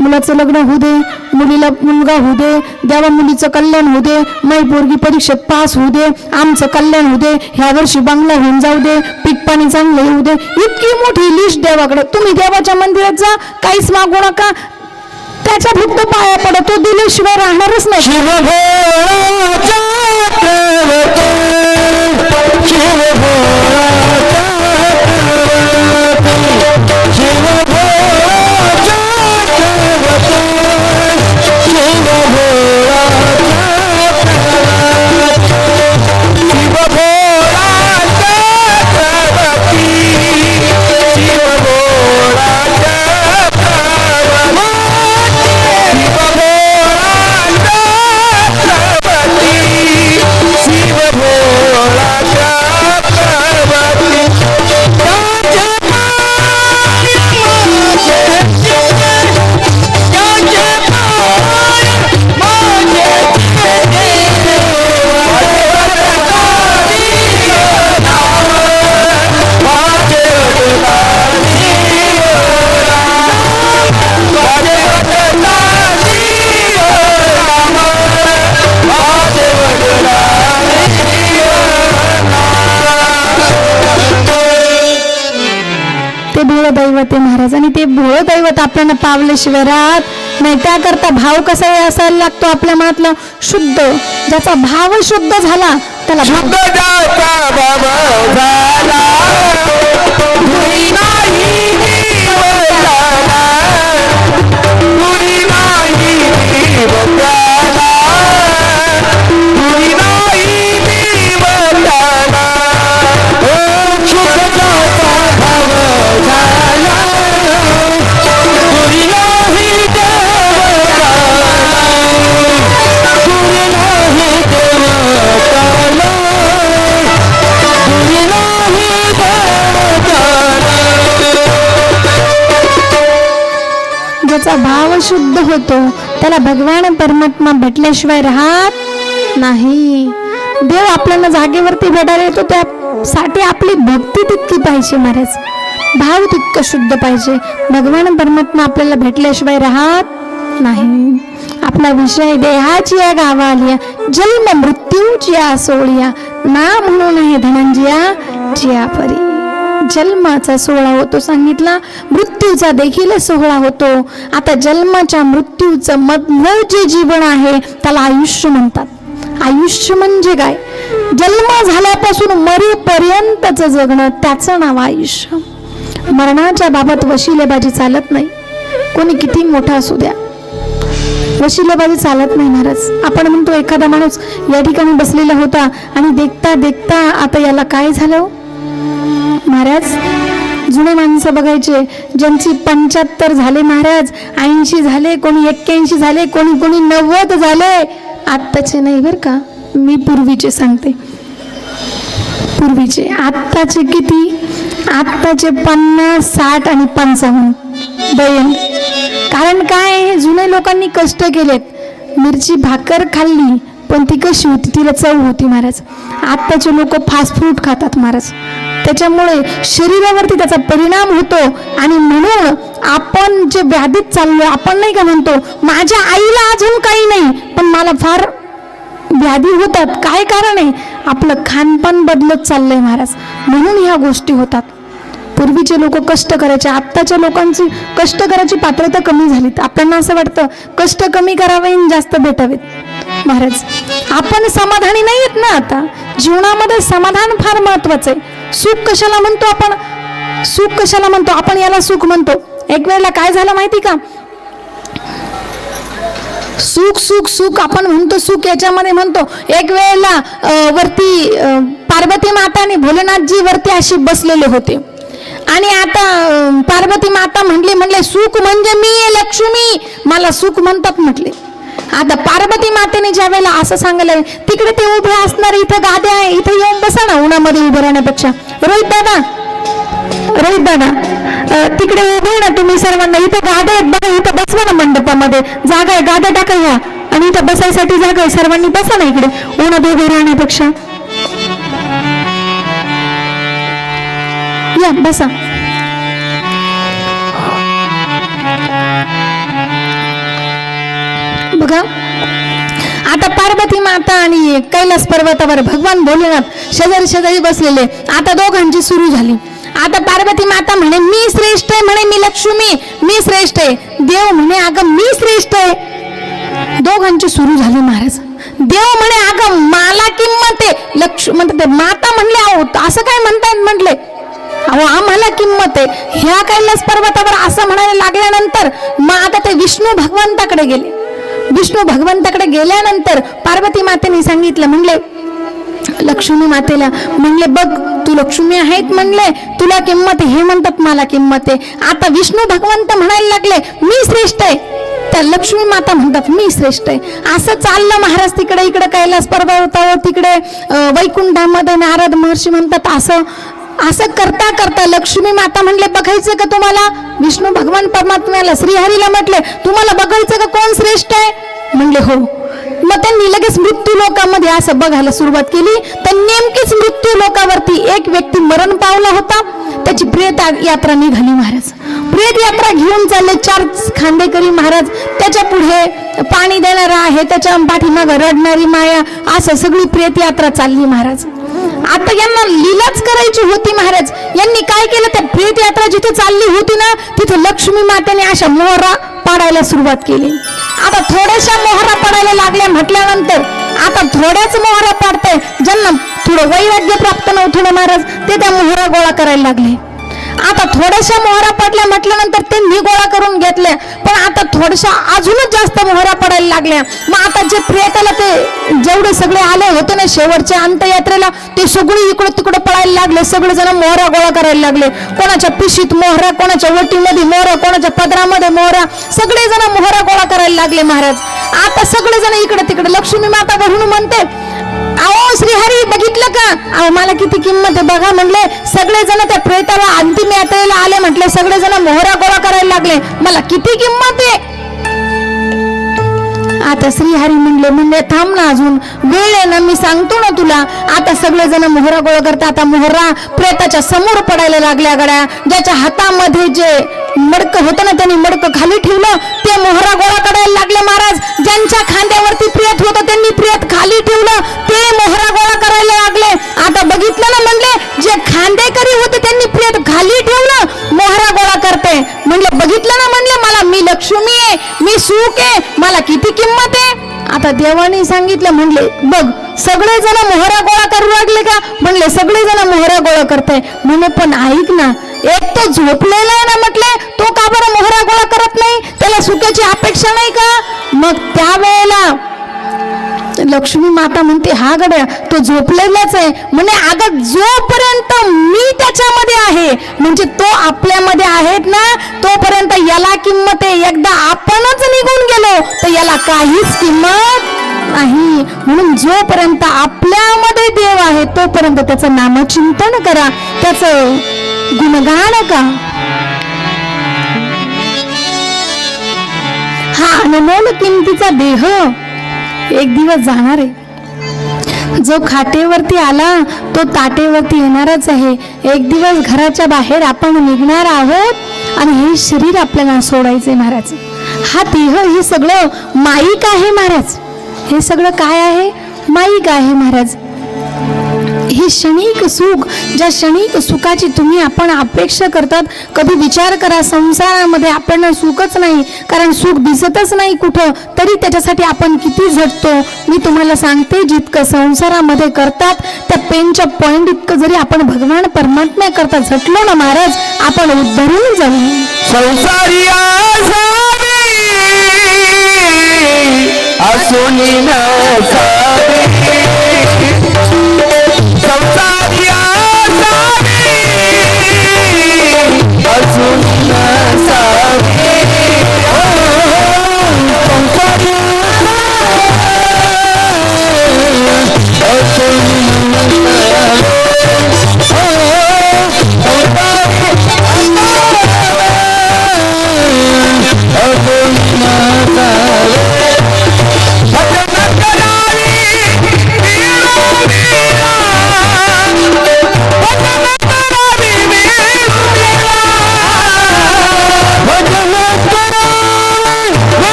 मुलाचं लग्न होऊ दे, मुलीला मुलगा होऊ दे, देवा मुलीचं कल्याण होऊ दे, मै पोरगी परीक्षेत पास होऊ दे, आमचं कल्याण होऊ दे, ह्या वर्षी बंगला होऊन जाऊ दे, पीक पाणी चांगलं येऊ दे. इतकी मोठी लिस्ट देवाकडे. तुम्ही देवाच्या मंदिरात जा, काहीच मागू नका, त्याच्या फक्त पाया पडा, तो दिल्याशिवाय राहणारच नाही. शिव भोळं दैवत आहे महाराज, आणि ते भोळं दैवत आपल्याला पावल्याशिवाय राहत नाही. त्याकरता भाव कसा असायला लागतो आपल्या मनातला शुद्ध. ज्याचा भाव शुद्ध झाला त्याला शुद्ध ज्याचा भाव झाला कुणी नाही जीव त्याला, कुणी नाही जीव त्याला, कुणी नाही जीव त्याला. शुद्ध ज्याचा भाव झाला कुणी नाही देव त्याला, कुणी नाही देव त्याला, कुणी नाही देव त्याला. ज्याचा भाव शुद्ध होतो त्याला भगवान परमात्मा भेटल्याशिवाय राहत नाही. देव आपल्याला जागेवरती भेटायला येतो, त्यासाठी आपली भक्ती तितकी पाहिजे महाराज, भाव तितकं शुद्ध पाहिजे. भगवान परमात्मा आपल्याला भेटल्याशिवाय राहत नाही. आपला विषय देहाची या गावालिया, जन्म मृत्यूची या सोहळ्या, ना म्हणून आहे धनंजया जिया परी. जन्माचा सोहळा होतो सांगितला, मृत्यूचा देखील सोहळा होतो. आता जन्माच्या मृत्यूचं मधलं जे जीवन आहे त्याला आयुष्य म्हणतात. आयुष्य म्हणजे काय? जन्म झाल्यापासून मरेपर्यंतचं जगणं, त्याचं नाव आयुष्य. मरणाच्या बाबत वशिलेबाजी चालत नाही, कोणी किती मोठा असू द्या, वशिलेबाजी चालत नाही महाराज. आपण म्हणतो एखादा माणूस या ठिकाणी बसलेला होता आणि देखता देखता आता याला काय झालं महाराज. जुने माणसं बघायचे, ज्यांची 75 झाले महाराज, 80 झाले, कोणी 81 झाले, कोणी 90 झाले. आत्ताचे नाही बरं का, मी पूर्वीचे सांगते, पूर्वीचे. आत्ताचे किती? आत्ताचे 50, 60 आणि 55 दयन. कारण काय, जुने लोकांनी कष्ट केलेत. मिरची भाकर खाल्ली पण ती कशी होती, तिला चव होती महाराज. आत्ताचे लोक फास्ट फूड खातात महाराज, त्याच्यामुळे शरीरावरती त्याचा परिणाम होतो. आणि म्हणून आपण जे व्याधीत चाललो, आपण नाही का म्हणतो माझ्या आईला अजून काही नाही पण मला फार व्याधी होतात. काय कारण आहे? आपलं खानपान बदलत चाललंय महाराज, म्हणून ह्या गोष्टी होतात. पूर्वीचे लोक कष्ट करायचे, आत्ताच्या लोकांची कष्ट करायची पात्रता कमी झाली. आपल्याला असं वाटतं कष्ट कमी करावे आणि जास्त भेटावेत महाराज. आपण समाधानी नाही आहेत ना. आता जीवनामध्ये समाधान फार महत्वाचं आहे. सुख कशाला म्हणतो आपण? सुख कशाला म्हणतो आपण? याला सुख म्हणतो. एक वेळेला काय झालं माहिती का? सुख सुख सुख आपण म्हणतो, सुख याच्यामध्ये म्हणतो. एक वेळेला वरती पार्वती माता आणि भोलेनाथजी वरती अशी बसलेले होते. आणि आता पार्वती माता म्हणले सुख म्हणजे मी आहे लक्ष्मी, मला सुख म्हणतात म्हटले. आता पार्वती मातेने ज्या वेळेला असं सांगितलं, तिकडे ते उभे असणार, इथं गाद्या आहे, इथं येऊन बसा ना उन्हामध्ये उभं राहण्यापेक्षा. रोहित दादा तिकडे उभे ना तुम्ही सर्वांना, इथं गाद्या आहेत बघा, इथं बसवा ना मंडपामध्ये, जागा आहे, गाद्या टाका ह्या, आणि इथं बसायसाठी जागा आहे, सर्वांनी बसा ना इकडे उन्हात उभे राहण्यापेक्षा. या बसा. बघा आता पार्वती माता आणि कैलास पर्वतावर भगवान भोलेनाथ शेजारी शेजारी बसलेले. आता दोघांची सुरू झाली. आता पार्वती माता म्हणे मी श्रेष्ठ आहे, म्हणे मी लक्ष्मी, मी श्रेष्ठ आहे. देव म्हणे अगं मी श्रेष्ठ आहे. दोघांची सुरू झाली महाराज. देव म्हणे अगं मला किंमत आहे. म्हणते माता म्हणले अहो असं काय म्हणतायत म्हटले, अहो आम्हाला किंमत आहे. ह्या कैलास पर्वतावर असं म्हणायला लागल्यानंतर मग आता ते विष्णू भगवंताकडे गेले. विष्णू भगवंताकडे गेल्यानंतर पार्वती मातेने सांगितलं, म्हणले लक्ष्मी मातेला, म्हणले बघ तू लक्ष्मी आहेत, म्हणले तुला किंमत आहे, हे म्हणतात मला किंमत आहे. आता विष्णू भगवंत म्हणायला लागले मी श्रेष्ठ आहे, त्या लक्ष्मी माता म्हणतात मी श्रेष्ठ आहे. असं चाललं महाराज. तिकडे इकडे कैलास पर्वतावर, तिकडे वैकुंठामध्ये नारद महर्षी म्हणतात. असं करता करता लक्ष्मी माता म्हणले बघायचं का तुम्हाला? विष्णू भगवान परमात्म्याला श्रीहरीला म्हटले तुम्हाला बघायचं का कोण श्रेष्ठ आहे? म्हणले हो. मग त्यांनी लगेच मृत्यू लोकामध्ये असं बघायला सुरुवात केली. तर नेमकीच मृत्यू लोकावरती एक व्यक्ती मरण पावला होता. त्याची प्रेत यात्रा निघाली महाराज. प्रेत यात्रा घेऊन चालले 4 खांदेकरी महाराज. त्याच्या पुढे पाणी देणारा आहे, त्याच्या पाठीमागं रडणारी माया, असं सगळी प्रेत यात्रा चालली महाराज. आता यांना लीलाच करायची होती महाराज. यांनी काय केलं, त्या प्रेत यात्रा जिथे चालली होती ना तिथे लक्ष्मी मातेने अशा मोहरा पाडायला सुरुवात केली. आता थोड्याशा मोहरा पडायला लागल्या म्हटल्यानंतर आता थोड्याच मोहरा पाडताय. ज्यांना थोडं वैराग्य प्राप्त नव्हतं ना महाराज ते त्या मोहरा गोळा करायला लागले. आता थोड्याशा मोहरा पडल्या म्हटल्यानंतर त्यांनी गोळा करून घेतल्या, पण आता थोड्याशा अजूनच जास्त मोहरा पडायला लागल्या. मग आता जे प्रेताला ते जेवढे सगळे आले होते ना शेवटच्या अंत्ययात्रेला ते सगळे इकडं तिकडं पळायला लागले. सगळेजण मोहरा गोळा करायला लागले. कोणाच्या पिशीत मोहरा, कोणाच्या वटीमध्ये मोहरा, कोणाच्या पदरामध्ये मोहरा, सगळेजण मोहरा गोळा करायला लागले महाराज. आता सगळेजण इकडे तिकडे. लक्ष्मी माता बघून म्हणते, अहो श्रीहरी बघितलं का, अहो मला किती किंमत आहे बघा. म्हणले सगळेजण त्या प्रेताला अंतिम यात्रेला आले, म्हटले सगळेजण मोहरा गोळा करायला लागले, मला किती किंमत आहे. आता श्रीहरी म्हणले थांब ना, अजून वेळ आहे ना, मी सांगतो ना तुला. आता सगळेजण मोहरा गोळा करतात. आता मोहरा प्रेताच्या समोर पडायला लागल्या गड्या. ज्याच्या हातामध्ये जे मडकं होतं ना त्यांनी मडकं खाली ठेवलं, ते मोहरा गोळा करायला लागले महाराज. ज्यांच्या खांद्यावरती प्रेत होतं त्यांनी प्रेत खाली ठेवलं, ते मोहरा गोळा करायला लागले. आता बघितलं ना, म्हणले जे खांदेकरी होते त्यांनी प्रेत खाली ठेवलं, मोहरा गोळा करते. म्हणले बघितलं ना, म्हणले मला, मी लक्ष्मी आहे, मी सुख आहे, मला किती किंमत आहे. आता देवाने सांगितलं, म्हणले बघ सगळेजण मोहरा गोळा करू लागले का. म्हणले सगळेजण मोहरा गोळा करताय. म्हणे पण ऐक ना, एक तो झोपलेला आहे ना, म्हटले तो का बरं मोहरा गोळा करत नाही, त्याला सुखाची अपेक्षा नाही का. मग त्यावेळेला लक्ष्मी माता म्हणते, हा गड्या तो झोपलेलाच आहे. म्हणे अगं जोपर्यंत मी त्याच्यामध्ये आहे, म्हणजे तो आपल्यामध्ये आहेत ना, तोपर्यंत याला किंमत आहे. एकदा आपणच निघून गेलो तर याला काहीच किंमत नाही. म्हणून जोपर्यंत आपल्यामध्ये देव आहे तोपर्यंत त्याचं नामचिंतन करा, त्याचं गुणगान का. हा अनमोल किमतीचा देह एक दिवस जाणार आहे. जो खाटेवरती आला तो ताटेवरती येणारच आहे. एक दिवस घराच्या बाहेर आपण निघणार आहोत आणि हे शरीर आपल्याला सोडायचंय महाराज. हा देह हे सगळं माईक आहे महाराज. हे सगळं काय आहे, माईक आहे महाराज. हे क्षणिक सुख, ज्या क्षणिक सुखाची तुम्ही आपण अपेक्षा करतात, कधी विचार करा संसारामध्ये आपल्याला सुखच नाही, कारण सुख दिसतच नाही कुठं, तरी त्याच्यासाठी आपण किती झटतो. मी तुम्हाला सांगते, जितकं संसारामध्ये करतात त्या पेनच्या पॉइंट इतकं जरी आपण भगवान परमात्म्या करता झटलो ना महाराज, आपण उद्धरून जाऊ. संसारी असुनी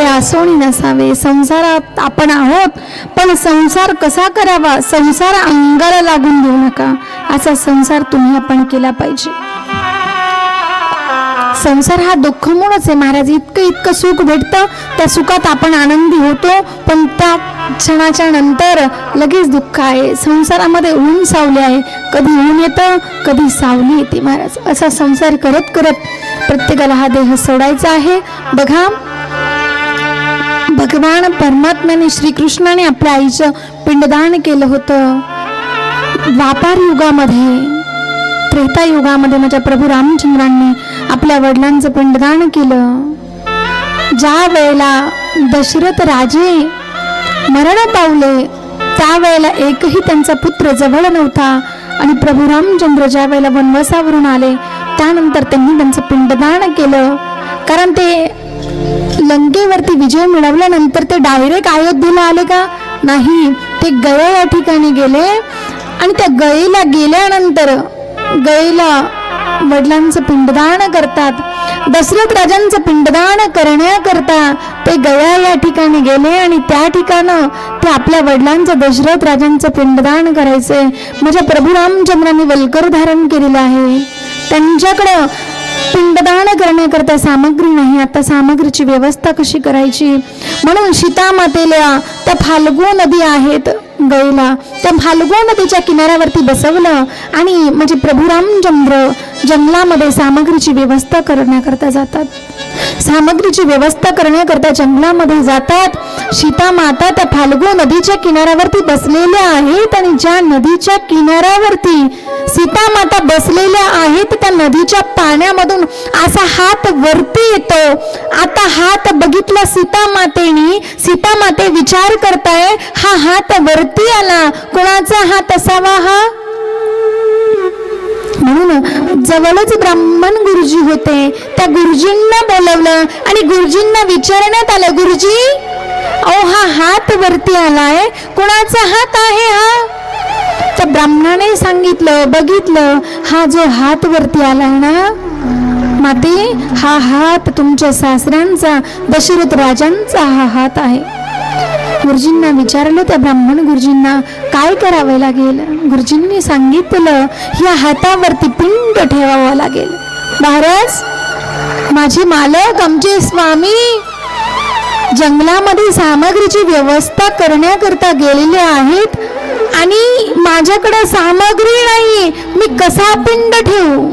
आसोनी नसावे. संसारात आपण आहोत, पण संसार कसा करावा, संसार अंगाला लागून देऊ नका. असा संसार तुम्ही आपण केला पाहिजे. संसार हा दुःखमूळच आहे महाराज. इतकं सुख भेटतं, त्या सुखात आपण आनंदी होतो, पण त्या क्षणाच्या नंतर लगेच दुःख आहे. संसारामध्ये ऊन सावली आहे, कधी ऊन येतं कधी सावली येते महाराज. असा संसार करत करत प्रत्येकाला हा देह सोडायचा आहे. बघा, भगवान परमात्म्याने श्रीकृष्णाने आपल्या आईचं पिंडदान केलं होतं. द्वापार युगामध्ये, त्रेतायुगामध्ये माझ्या प्रभू रामचंद्रांनी आपल्या वडिलांचं पिंडदान केलं. ज्या वेळेला दशरथ राजे मरण पावले त्यावेळेला एकही त्यांचा पुत्र जवळ नव्हता आणि प्रभू रामचंद्र ज्या वेळेला वनवासावरून आले त्यानंतर त्यांनी त्यांचं पिंडदान केलं. कारण ते लंकेवरती विजय मिळवल्यानंतर ते डायरेक्ट अयोध्येला आले का? नाही, ते गया या ठिकाणी गेले आणि त्या गयेला गेल्यानंतर गयेला वडिलांचं पिंडदान करतात. दशरथ राजांचं पिंडदान करण्याकरता ते गया या ठिकाणी गेले आणि त्या ठिकाणं ते आपल्या वडिलांचं दशरथ राजांचं पिंडदान करायचे. माझ्या प्रभू रामचंद्रांनी वल्कर धारण केलेलं आहे. त्यांच्याकडं पिंडदान करण्याकरता सामग्री नाही. आता सामग्रीची व्यवस्था कशी करायची? म्हणून सीता मातेला त्या फाल्गु नदी आहेत गईला, त्या फाल्गु नदीच्या किनाऱ्यावरती बसवलं आणि म्हणजे प्रभू रामचंद्र जंगलामध्ये सामग्रीची व्यवस्था करण्याकरता जातात. सामग्रीची व्यवस्था करण्याकरता जंगलामध्ये जातात. सीता माता त्या फाल्गु नदीच्या किनाऱ्यावरती बसलेल्या आहेत आणि ज्या नदीच्या किनाऱ्यावरती सीता माता बसलेल्या आहेत त्या नदीच्या पाण्यामधून असा हात वरती येतो. आता हात बघितला सीता मातेनी, सीता माते विचार करताय हा हात वरती आला, कोणाचा हात असावा हा? म्हणून जवळच ब्राह्मण गुरुजी होते. त्या गुरुजींना बोलवलं आणि गुरुजींना विचारण्यात आलं, गुरुजी अहो हा हात वरती आलाय, कोणाचा हात आहे हा? त्या ब्राह्मणाने सांगितलं, बघितलं हा जो हात वरती आलाय ना माते, हा हात तुमच्या सासऱ्यांचा दशरथ राजांचा हा हात आहे. गुरुजींना विचारलं त्या ब्राह्मण गुरुजींना काय करावं लागेल? गुरुजींनी सांगितलं या हातावरती पिंड ठेवावा लागेल. महाराज, माझे मालक आमचे स्वामी जंगलामध्ये सामग्रीची व्यवस्था करण्याकरता गेलेले आहेत आणि माझ्याकडे सामग्री नाही, मी कसा पिंड ठेवू?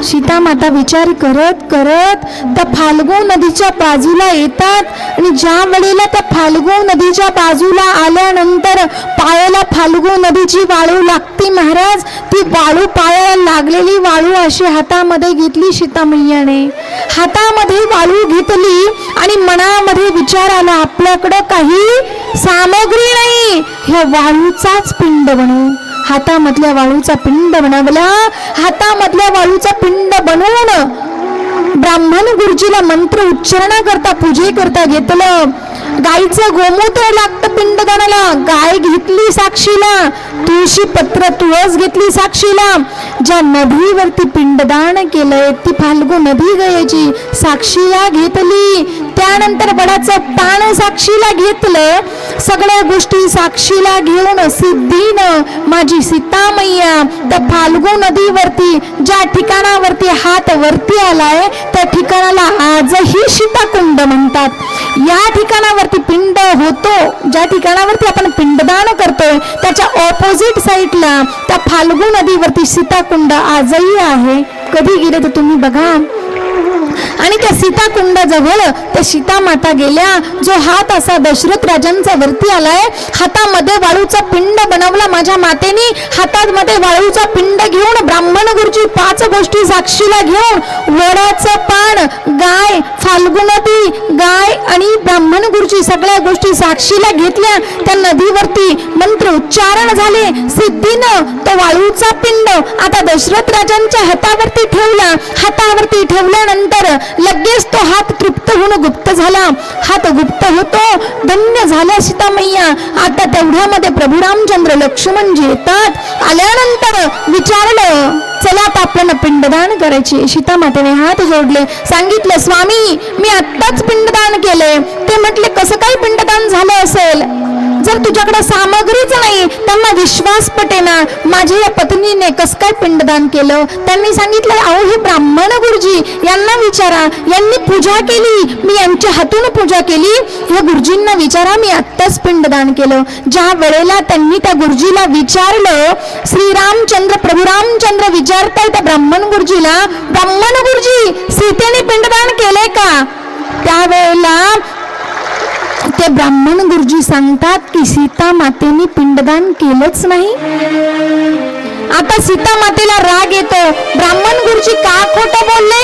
सीता माता विचार करत करत त्या फाल्गु नदीच्या बाजूला येतात आणि ज्या वेळेला त्या फाल्गु नदीच्या बाजूला आल्यानंतर पायाला फाल्गु नदीची वाळू लागते. महाराज, ती वाळू पायाला लागलेली वाळू अशी हातामध्ये घेतली सीता मैयाने. हातामध्ये वाळू घेतली आणि मनामध्ये विचार आला आपल्याकडं काही सामग्री नाही, ह्या वाळूचाच पिंड बनवू. हातामधल्या वाळूचा पिंड बनवला. हातामधल्या वाळूचा पिंड बनवून ब्राह्मण गुरुजीला मंत्र उच्चारणाकरता पूजेकरता घेतलं. गाईचं गोमूत्र लागतं पिंडदानाला, गाय घेतली साक्षीला. तुळशी पत्र तुळस घेतली साक्षीला. ज्या नदीवरती पिंडदान केलंय ती फाल्गु नदी गयाची साक्षीला घेतली. त्यानंतर वडाचं पान साक्षीला घेतलं. सगळ्या गोष्टी साक्षीला घेऊन सिद्धीनं माझी सीता मैया त्या फाल्गु नदीवरती ज्या ठिकाणावरती हात वरती आलाय त्या ठिकाणाला आजही सीताकुंड म्हणतात. या ठिकाणावरती पिंड होतो, ज्या ठिकाणावरती आपण पिंडदान करतोय त्याच्या ऑपोजिट साईडला त्या फाल्गु नदीवरती सीताकुंड आजही आहे. कधी गेले तर तुम्ही बघा. आणि त्या सीताकुंडाजवळ त्या सीता माता गेल्या. जो हात असा दशरथ राजांचा वरती आलाय, हातामध्ये वाळूचा पिंड बनवला माझ्या मातेनी. हातामध्ये वाळूचा पिंड घेऊन ब्राह्मण गुरुजी 5 गोष्टी साक्षीला घेऊन वडाचं पान, गाय, फाल्गु नदी, गाय आणि ब्राह्मण गुरुजी सगळ्या गोष्टी साक्षीला घेतल्या. त्या नदीवरती मंत्र उच्चारण झाले. सिद्धीनं तो वाळूचा पिंड आता दशरथ राजांच्या हातावरती ठेवला. हातावरती ठेवल्यानंतर लगेच तो हात तृप्त होऊन गुप्त झाला. हात गुप्त होतो, धन्य झाल्या सीता मैया. आता तेवढ्यामध्ये प्रभू रामचंद्र लक्ष्मणजी येतात. आल्यानंतर विचारलं, चला आता आपल्याला पिंडदान करायचे. सीता मातेने हात जोडले, सांगितलं स्वामी मी आत्ताच पिंडदान केले. ते म्हटले कसं काय पिंडदान झालं असेल? जर तुझ्याकडे सामग्रीच नाही त्यांना विश्वास पटेना, माझ्या या पत्नीने कसं काय पिंडदान केलं? त्यांनी सांगितलं अहो हे ब्राह्मण गुरुजी यांना विचारा, यांनी पूजा केली, मी यांच्या हातून पूजा केली. या गुरुजींना विचारा, मी आत्ताच पिंडदान केलं. ज्या वेळेला त्यांनी त्या गुरुजीला विचारलं, श्रीरामचंद्र प्रभू रामचंद्र विचारताय त्या ब्राह्मण गुरुजीला, ब्राह्मण गुरुजी सीतेने पिंडदान केले का? त्यावेळेला ते ब्राह्मण गुरुजी सांगतात की सीता मातेने पिंडदान केलंच नाही. आता सीता मातेला राग येतो, ब्राह्मण गुरुजी का खोटं बोलले.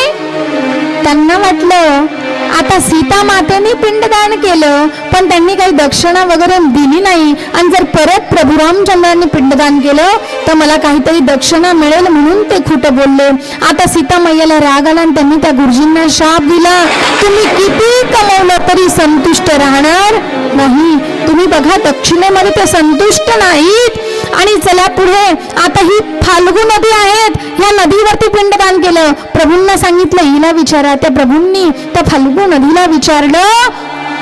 त्यांना वाटलं आता सीता मातेने पिंडदान केलं पण त्यांनी काही दक्षिणा वगैरे दिली नाही, आणि जर परत प्रभू रामचंद्रांनी पिंडदान केलं तर मला काहीतरी दक्षिणा मिळेल म्हणून ते खोटं बोलले. आता सीता मैयाला राग आला आणि त्यांनी त्या गुरुजींना शाप दिला, तुम्ही किती कमवलं तरी संतुष्ट राहणार नाही. तुम्ही बघा दक्षिणेमध्ये ते संतुष्ट नाहीत. आणि चला पुढे, आता ही फाल्गू नदी आहेत, ह्या नदीवरती पिंडदान केलं. प्रभूंना सांगितलं हिला विचारा. त्या प्रभूंनी त्या फाल्गू नदीला विचारलं,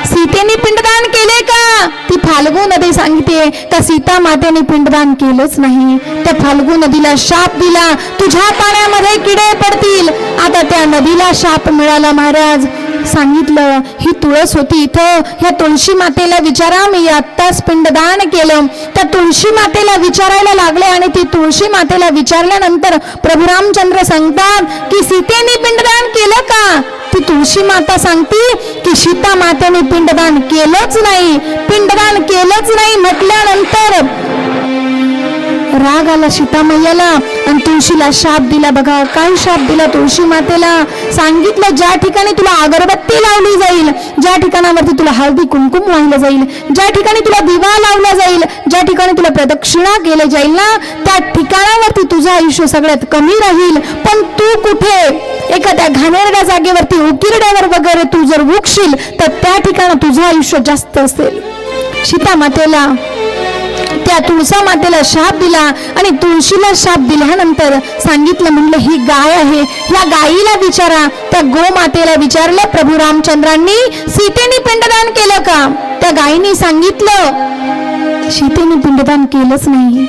सीतेने पिंडदान केले का. ती फाल्गू नदी सांगते का सीता मातेने पिंडदान केलंच नाही. त्या फाल्गू नदीला शाप दिला, तुझ्या पाण्यामध्ये किडे पडतील. आता त्या नदीला शाप मिळाला. महाराज सांगितलं ही तुळस होती इथं, ह्या तुळशी मातेला विचारा, मी आत्ताच पिंडदान केलं. त्या तुळशी मातेला विचारायला लागले आणि ती तुळशी मातेला विचारल्यानंतर प्रभू रामचंद्र सांगतात की सीतेने पिंडदान केलं का. ती तुळशी माता सांगते की सीता मातेने पिंडदान केलंच नाही. पिंडदान केलंच नाही म्हटल्यानंतर राग आला सीता मैयाला आणि तुळशीला शाप दिला. बघा काय शाप दिला तुळशी मातेला. सांगितलं ज्या ठिकाणी तुला अगरबत्ती लावली जाईल, ज्या ठिकाणावरती तुला हळदी कुंकुम वाहिलं जाईल, ज्या ठिकाणी तुला दिवा लावला जाईल, ज्या ठिकाणी तुला प्रदक्षिणा केली जाईल ना, त्या ठिकाणावरती तुझं आयुष्य सगळ्यात कमी राहील. पण तू कुठे एखाद्या घाणेरड्या जागेवरती उकिरड्यावर वगैरे तू जर उगशील तर त्या ठिकाणी तुझं आयुष्य जास्त असेल. सीता मातेला त्या तुळसा मातेला शाप दिला आणि तुळशीला शाप दिल्यानंतर सांगितलं, म्हणलं ही गाय आहे, या गायीला विचारा. त्या गोमातेला विचारलं प्रभू रामचंद्रांनी सीतेने पिंडदान केलं का. त्या गायीने सांगितलं सीतेने पिंडदान केलंच नाही.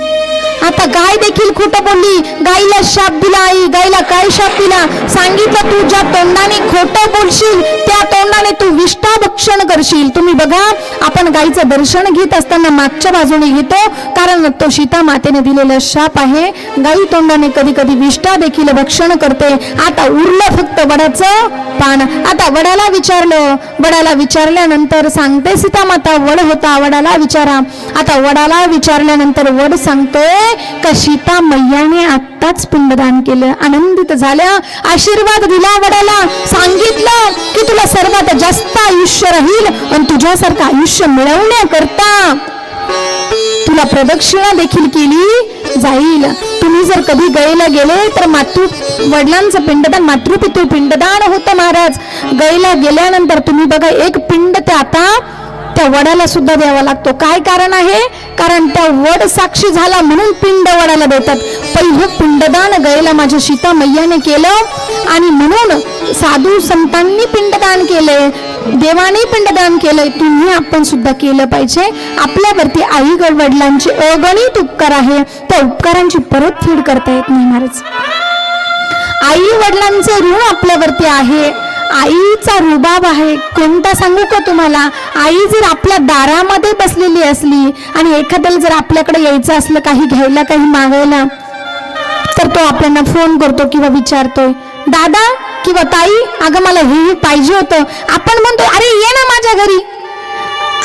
आता गाय देखील खोटं बोलली, गायीला शाप दिला. आई गायीला काय शाप दिला. सांगितलं तू ज्या तोंडाने खोटं बोलशील त्या तोंडाने तू विष्ठा भक्षण करशील. तुम्ही बघा आपण गायीचं दर्शन घेत असताना मागच्या बाजूने घेतो, कारण तो सीता मातेने दिलेला शाप आहे. गायी तोंडाने कधी कधी विष्ठा देखील भक्षण करते. आता उरलं फक्त वडाचं पान. आता वडाला विचारलं, वडाला विचारल्यानंतर सांगते सीता माता वड होता, वडाला विचारा. आता वडाला विचारल्यानंतर वड सांगतोय का सीता मैयाने आत्ताच पिंडदान केलं. आनंदित झाल्या, आशीर्वाद दिला वडाला. सांगितलं की तुला सर्वात जास्त आयुष्य राहील आणि तुझ्यासारखं आयुष्य मिळवण्याकरता तुला प्रदक्षिणा देखील केली जाईल. तुम्ही जर कधी गयेला गेले तर वडिलांचं पिंडदान मातृपितृ पिंडदान होतं. महाराज गयेला गेल्यानंतर तुम्ही बघा एक पिंड ते आता त्या वडाला सुद्धा द्यावा लागतो. काय कारण आहे, कारण त्या वड साक्षी झाला म्हणून पिंड वडाला देतात. पहिलं पिंडदान गयेला माझ्या सीता मैयाने केलं आणि म्हणून साधू संतांनी पिंडदान केले, देवाने पिंडदान केलंय. तुम्ही आपण सुद्धा केलं पाहिजे. आपल्यावरती आई वडिलांचे अगणित उपकार आहे, त्या उपकारांची परतफेड करता येत नाही. महाराज आई वडिलांचे ऋण आपल्यावरती आहे, आईचा रुबाब आहे. कोणता सांगू का तुम्हाला. आई जर आपल्या दारामध्ये बसलेली असली आणि एखाद्याला जर आपल्याकडे यायचं असलं काही घ्यायला काही मागायला, तर तो आपल्याला फोन करतो किंवा विचारतोय दादा किंवा ताई अगं मला हे पाहिजे होतं. आपण म्हणतो अरे ये ना माझ्या घरी.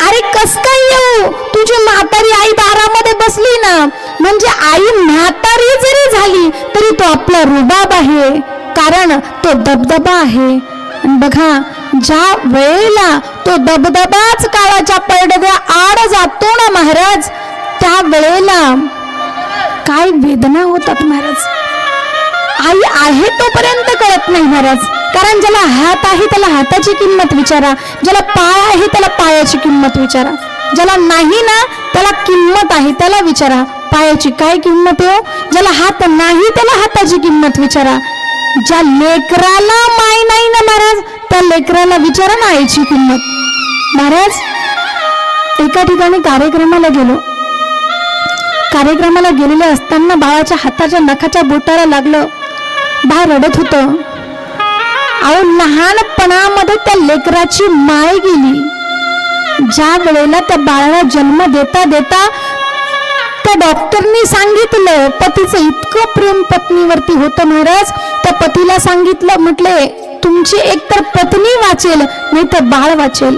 अरे कस काय येऊ, तुझी म्हातारी आई दारामध्ये बसली ना. म्हणजे आई म्हातारी जरी झाली तरी तो आपला रुबाब आहे, कारण तो दबदबा आहे. बघा ज्या वेळेला तो दबदबाच काळाच्या पडद्या आड जातो ना महाराज, त्या वेळेला काय वेदना होतात महाराज. आई आहे तोपर्यंत कळत नाही महाराज, कारण ज्याला हात आहे त्याला हाताची किंमत विचारा, ज्याला पाय आहे त्याला पायाची किंमत विचारा, ज्याला नाही ना त्याला किंमत आहे त्याला विचारा पायाची काय किंमत आहे. ज्याला हात नाही त्याला हाताची किंमत विचारा. ज्या लेकराला माय नाही ना महाराज त्या लेकराला विचारा ना आईची किंमत. महाराज एका ठिकाणी कार्यक्रमाला गेलो. कार्यक्रमाला गेलेले असताना बाळाच्या हाताच्या नखाच्या बोटाला लागलं. बाळ रडत होतं. अहो लहानपणामध्ये त्या लेकराची माय गेली. ज्या वेळेला त्या बाळाला जन्म देता देता त्या डॉक्टरनी सांगितलं, पतीचं इतकं प्रेम पत्नीवरती होतं महाराज, त्या पतीला सांगितलं, म्हटले तुमची एकतर पत्नी वाचेल नाही तर बाळ वाचेल.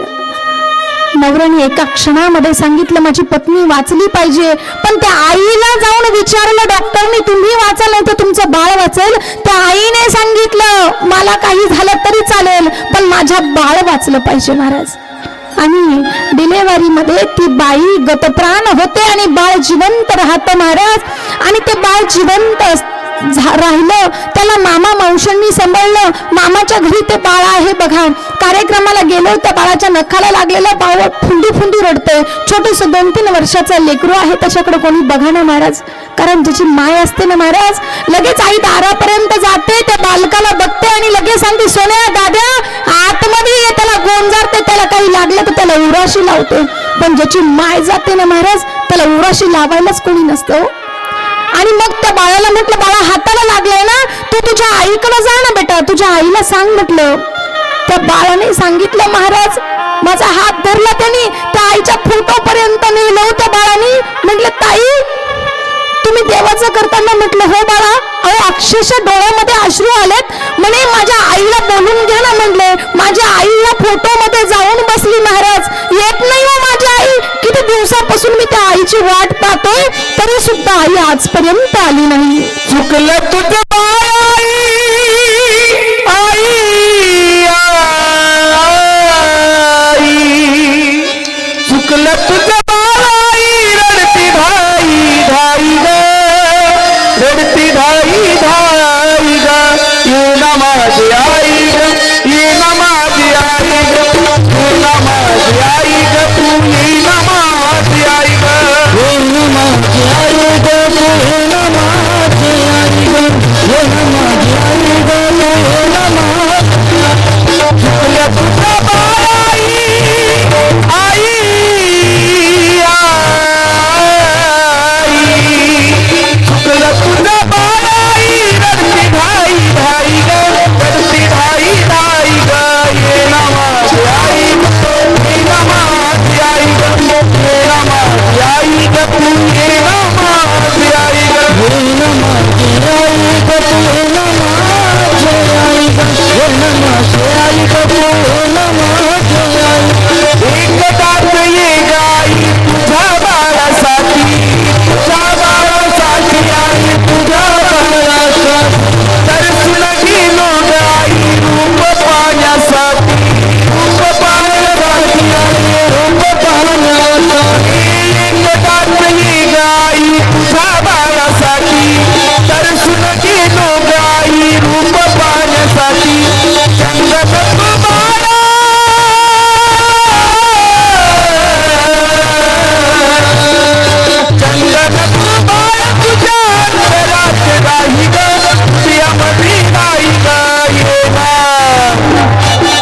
नवऱ्याने एका क्षणामध्ये सांगितलं माझी पत्नी वाचली पाहिजे, पण त्या आईला जाऊन विचारलं डॉक्टरनी तुम्ही वाचाल नाही तर तुमचं बाळ वाचेल. त्या आईने सांगितलं मला काही झालं तरी चालेल पण माझ्या बाळ वाचलं पाहिजे महाराज. आणि डिलेव्हरीमध्ये ती बाई गतप्राण होते आणि बाळ जिवंत राहतं महाराज. आणि ते बाळ जिवंत राहिलं, त्याला मामा मावशांनी सांभाळलं. मामाच्या घरी ते बाळ आहे बघा. कार्यक्रमाला गेलो, त्या बाळाच्या नखाला लागलेलं बाळ फुंदी फुंदी रडतंय. छोटस 2-3 वर्षाचं लेकरू आहे, त्याच्याकडे कोणी बघा ना महाराज, कारण ज्याची माय असते ना महाराज, लगेच आई दारापर्यंत जाते, त्या बालकाला बघते आणि लगेच सांगते सोन्या दाद्या आतमध्ये ये, त्याला गोंजारते, त्याला काही लागलं तर त्याला उराशी लावते. पण ज्याची माय जाते ना महाराज, त्याला उराशी लावायलाच कोणी नसतं. आणि मग त्या बाळाला म्हटलं बाळा हाताला लागलंय ना, तू तुझ्या आईकडे जा ना बेटा, तुझ्या आईला सांग म्हटलं. त्या बाळाने सांगितलं महाराज, माझा हात धरला त्यांनी, त्या आईच्या फोटोपर्यंत नेलं त्या बाळाने. म्हटलं ताई तुम्ही देवाचं करताना, म्हटलं हो बाळा. अहो अक्षरशः डोळ्यामध्ये अश्रू आलेत. म्हणे माझ्या आईला बोलून घ्या ना. म्हटले माझ्या आईला फोटोमध्ये जाऊन बसली महाराज, येत नाही हो माझी आई. किती दिवसापासून मी त्या आईची वाट पाहतोय तरी सुद्धा आई आजपर्यंत आली नाही. चुकलं तुझं बाई चुकलं तुझं बाई रडती धाई धाई ग, रडती धाई धाई ग. ये ना माझी आई ग, ये ना माझी आई ग, ये ना माझी आई ग, तू ये ना माझी आई ग, ये ना माझी आई ग, तू ये ना माझी आई ग, ये ना माझी आई ग, तू ये ना माझी. चुकलं तुझं बाई आई चुकलं तुझं बाई रडती धाई धाई ग, रडती धाई धाई ग. ये ना माझी आई ग, ये ना माझी आई ग, ये ना माझी आई ग, तू ये ना माझी आई ग, ये ना माझी आई ग, तू ये ना माझी आई ग, ये ना माझी आई ग, तू ये ना माझी आई. एक दात ये गाई तुझ्या बाळासाठी, तुझ्या बाळासाठी आई तुझ्या बाळासाठी. तरसून गेलो गाई रूप पाहण्यासाठी, रूप पाहण्यासाठी आई रूप पाहण्यासाठी. एक दात ये गाई तुझ्या बाळासाठी, तरसून गेलो गाई रूप पाहण्यासाठी. चंद्रदत्त बाळा चंद्रदत्त बाळा तुझ्या अंतरात राही ग, प्रियामधी राही ग.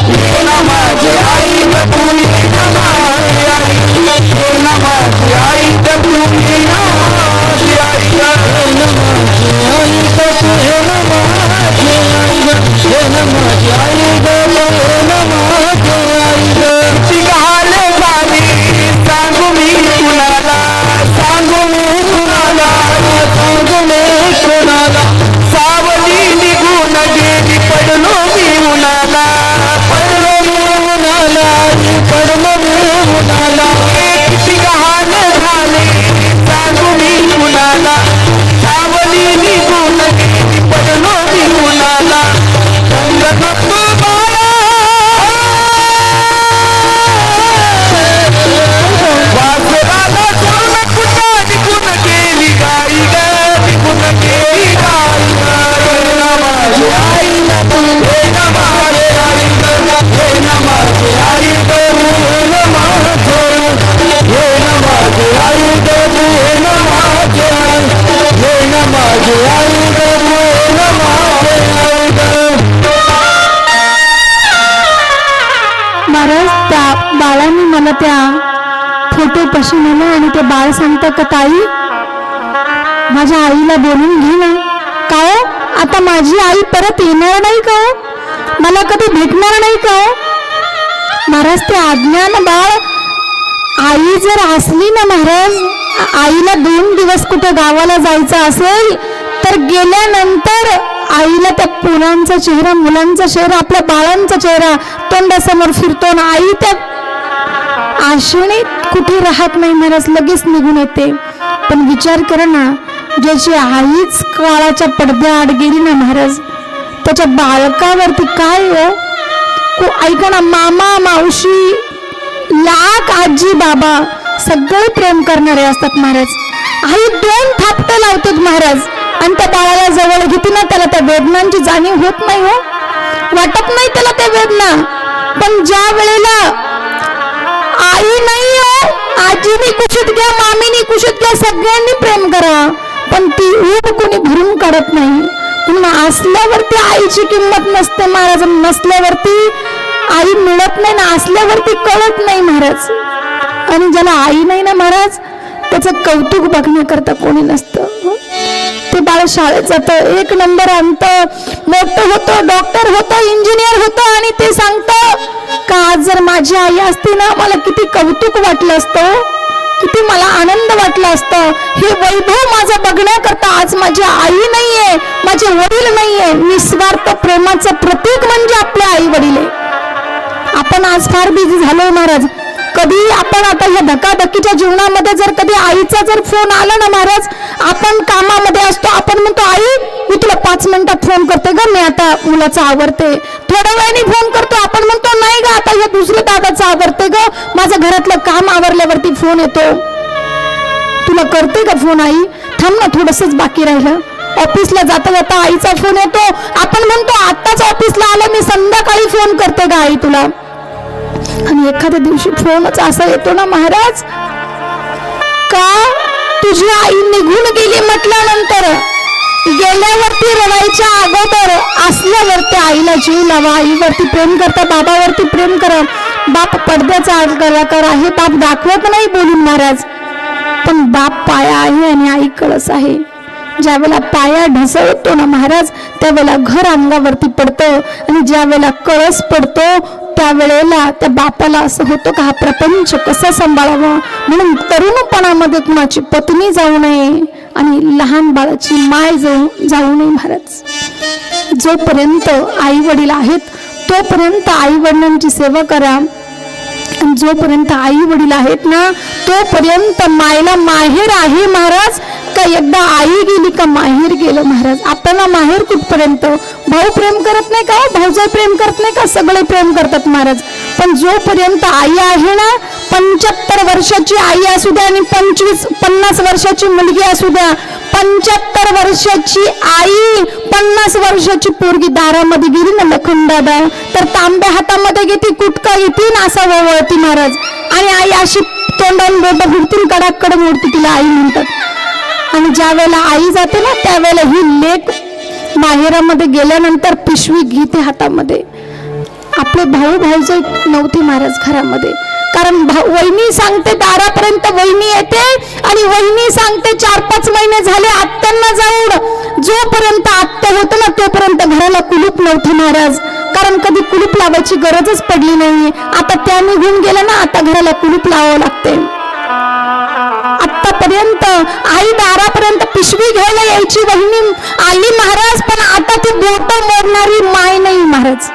ये ना माझी आई ग, तू ये ना माझी आई, ये ना माझी आई ग, तू ये ना माझी आई ग, ये ना माझी आई ग, तू ये ना माझी आई ग, ये ना माझी आई ग, तू ये ना माझी आई ग. ती घाल गाणी सांगू मी कुणाला, सांगू मी कुणाला, सांगू मी कुणाला. सावली निघून गेली पडलो मी उन्हाला, पडलो मी उन्हाला, पडलो मी उन्हाला. किती गहाण झाले सांगू मी कुणाला, सावली निघून गेली पडलो मी उन्हाला. चंद्रदत्त बाळा वासराला सोडून कुठं निघून गेली गाई ग, निघून गेली गाई ग. ये ना माझी आई ग, तू ये ना माझी आई ग, ये ना माझी आई ग, तू ये ना माझी, ये ना माझी आई ग, तू ये ना माझी आई, ये ना माझी आई ग, तू ये ना माझी आई ग. महाराज त्या बाळाने मला त्या फोटो पशी नेलं आणि ते बाळ सांगतं का ताई माझ्या आईला बोलून घे ना. का हो आता माझी आई परत येणार नाही का हो, मला कधी भेटणार नाही का हो. महाराज ते अज्ञान बाळ, आई जर असली ना महाराज, आईला 2 दिवस कुठे गावाला जायचं असेल तर गेल्यानंतर आईला त्या मुलांचा चेहरा, मुलांचा चेहरा, आपल्या बाळांचा चेहरा तोंडासमोर फिरतो ना. आई त्या आशेने कुठे राहत नाही महाराज, लगेच निघून येते. पण विचार करा ना, ज्याची आईच काळाच्या पडद्याआड गेली ना महाराज, त्याच्या बाळकावरती काय हो. ऐका ना, मामा मावशी लाख आजी बाबा सगळे प्रेम करणारे असतात महाराज. आई 2 थापटे लावतात महाराज, आणि त्या बाळाला जवळ घेते ना, त्याला त्या वेदनांची जाणीव होत नाही हो, वाटत नाही त्याला त्या वेदना. पण ज्या वेळेला आई नाही हो, आजीनी कुशीत घ्या, मामीनी कुशीत घ्या, सगळ्यांनी प्रेम करा, पण ती ऊब कोणी भरून काढत नाही. पुन्हा असल्यावरती आईची किंमत नसते महाराज, नसल्यावरती आई मिळत नाही ना, असल्यावरती कळत नाही महाराज. आणि ज्याला आई नाही ना महाराज, त्याचं कौतुक बघण्याकरता कोणी नसतं. ते बाळ शाळेत जातं, 1 नंबर आणतं, मोठं होतं, डॉक्टर होतं, इंजिनियर होतं, आणि ते सांगतं का आज जर माझी आई असती ना, मला किती कौतुक वाटलं असतं, किती मला आनंद वाटला असतं. हे वैभव माझं बघण्याकरता आज माझी आई नाहीये, माझे वडील नाहीये. निस्वार्थ प्रेमाचं प्रतीक म्हणजे आपले आई वडील आहे. आपण आज फार बिझी झालोय महाराज. कधी आपण आता या धकाधकीच्या जीवनामध्ये जर कधी आईचा जर फोन आला ना महाराज, आपण कामामध्ये असतो, आपण म्हणतो आई मी तुला 5 मिनिटात फोन करते ग, मी आता मुलाचं आवरते. थोड्या वेळाने फोन करतो, आपण म्हणतो नाही ग आता या दुसऱ्या दादाचं आवरते ग, माझं घरातलं काम आवरल्यावरती फोन येतो. तुला करते का फोन आई, थांब ना थोडंसंच बाकी राहिलं. ऑफिसला जाता जाता आईचा फोन येतो, आपण म्हणतो आत्ताच ऑफिसला आलं, मी संध्याकाळी फोन करते का आई तुला. आणि एखाद्या दिवशी फोनच असा येतो ना महाराज, का तुझी आई निघून गेली म्हटल्यानंतर, गेल्यावरती रडायच्या अगोदर असल्यावरती आईला जीव लावा, आईवरती प्रेम करता, बाबावरती प्रेम करा. बाप पडद्याचा कलाकार आहे, बाप दाखवत नाही बोलून महाराज, पण बाप पाया आहे आणि आई कळस आहे. ज्या वेळेला पाया ढसळतो ना महाराज, त्यावेळेला घर अंगावरती पडतं, आणि ज्या वेळेला कळस पडतो त्यावेळेला त्या बापाला असं होतं का हा प्रपंच कसा सांभाळावा. म्हणून तरुणपणामध्ये कुणाची पत्नी जाऊ नये आणि लहान बाळाची माय जाऊ नये महाराज. जोपर्यंत आई वडील आहेत तोपर्यंत आई वडिलांची सेवा करा. जोपर्यंत आई वडील आहेत ना तोपर्यंत मायला माहेर आहे महाराज. का एकदा आई गेली का माहेर गेलं महाराज. आपल्याला माहेर कुठपर्यंत. भाऊ प्रेम करत नाही का, भाऊजाई प्रेम करत नाही का, सगळे प्रेम करतात महाराज. पण जोपर्यंत आई आहे ना, 75 वर्षाची आई असू द्या आणि 50 वर्षाची मुलगी असू द्या, 75 वर्षाची आई 50 वर्षाची पोरगी दारामध्ये गेली ना लखनदादा, तर तांब्या हातामध्ये घेते, कुटका घेते, असा वळती महाराज. आणि आई अशी तोंडाने बोट घुरतील, कडाकड मोडती, तिला आई म्हणतात. आणि ज्या वेळेला आई जाते ना त्यावेळेला ही लेक माहेरामध्ये गेल्यानंतर पिशवी घेते हातामध्ये. आपले भाऊ भाऊजाई नव्हते महाराज घरामध्ये, कारण वहिनी सांगते दारापर्यंत वहिनी येते आणि वहिनी सांगते 4-5 महिने झाले आत्यांना जाऊन. जोपर्यंत आत्या होतं ना तोपर्यंत घराला कुलूप नव्हते महाराज, कारण कधी कुलूप लावायची गरजच पडली नाही. आता त्या निघून गेल्या ना, आता घराला कुलूप लावावं लागते. आतापर्यंत आई दारापर्यंत पिशवी घ्यायला यायची वहिनी आली महाराज, पण आता ती बोट मोडणारी माय नाही महाराज.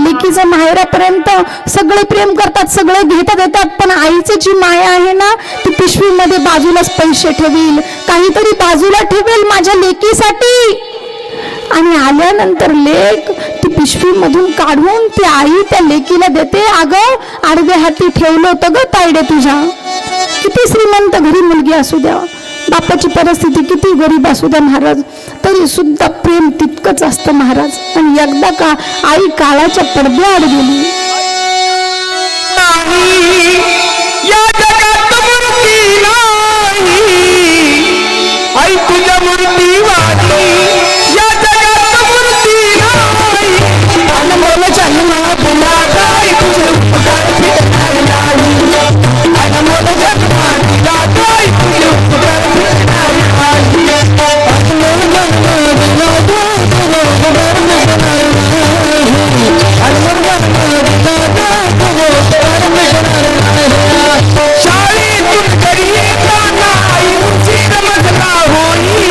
लेकीचं माहेरापर्यंत सगळे प्रेम करतात, सगळे घेतात येतात, पण आईची जी माया आहे ना ती पिशवीमध्ये बाजूलाच पैसे ठेवील, काहीतरी बाजूला ठेवेल माझ्या लेकीसाठी. आणि आल्यानंतर लेक ती पिशवीमधून काढून ती आई त्या लेकीला देते. अगं आडव्या हाती ठेवलं होतं ग तायडे तुझ्या. किती श्रीमंत घरी मुलगी असू द्या, बापाची परिस्थिती किती गरीब असू द्या महाराज, तरी सुद्धा प्रेम तितकंच असतं महाराज. आणि एकदा का आई काळाच्या पडद्याआड गेली, या जगात मूर्ती नाही आई तुझ्या मूर्ती वाली. या जगात मूर्ती नाही अनमोल जन्म तुला काय तुझे उपकार फिरणार नाही. अनमोल जन्म तुला काय तुझे उपकार फिरणार नाही. अनमोल जन्म तुला काय तुझे उपकार फिरणार नाही. अनमोल जन्म तुला काय तुझे उपकार फिरणार नाही. शाळेतून घरी येताना आई उशीर मजला होई.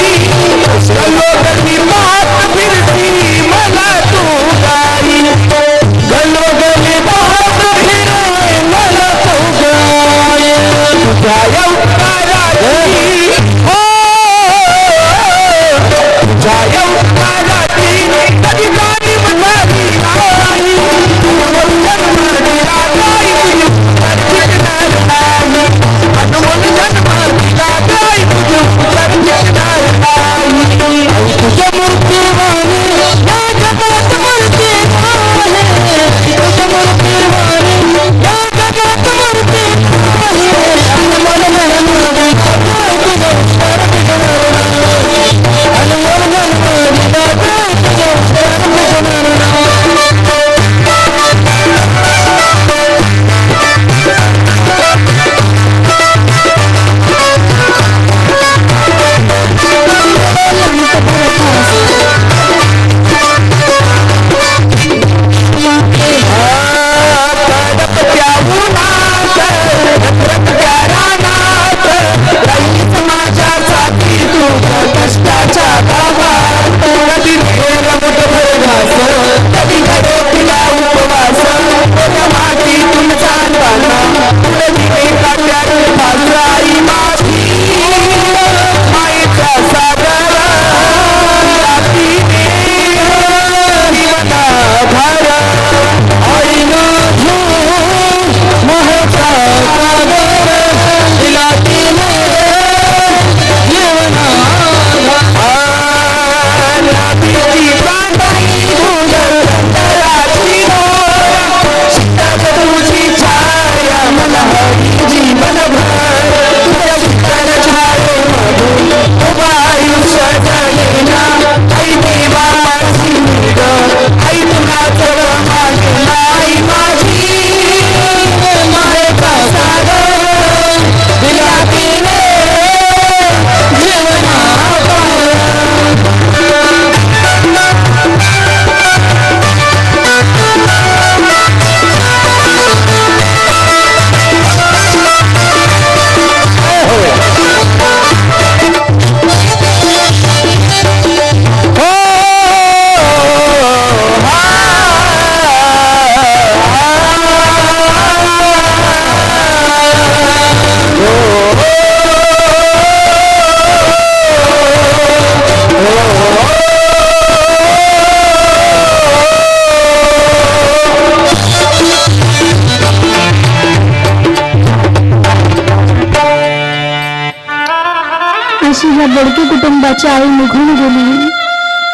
बोडके कुटुंबाची आई निघून गेली.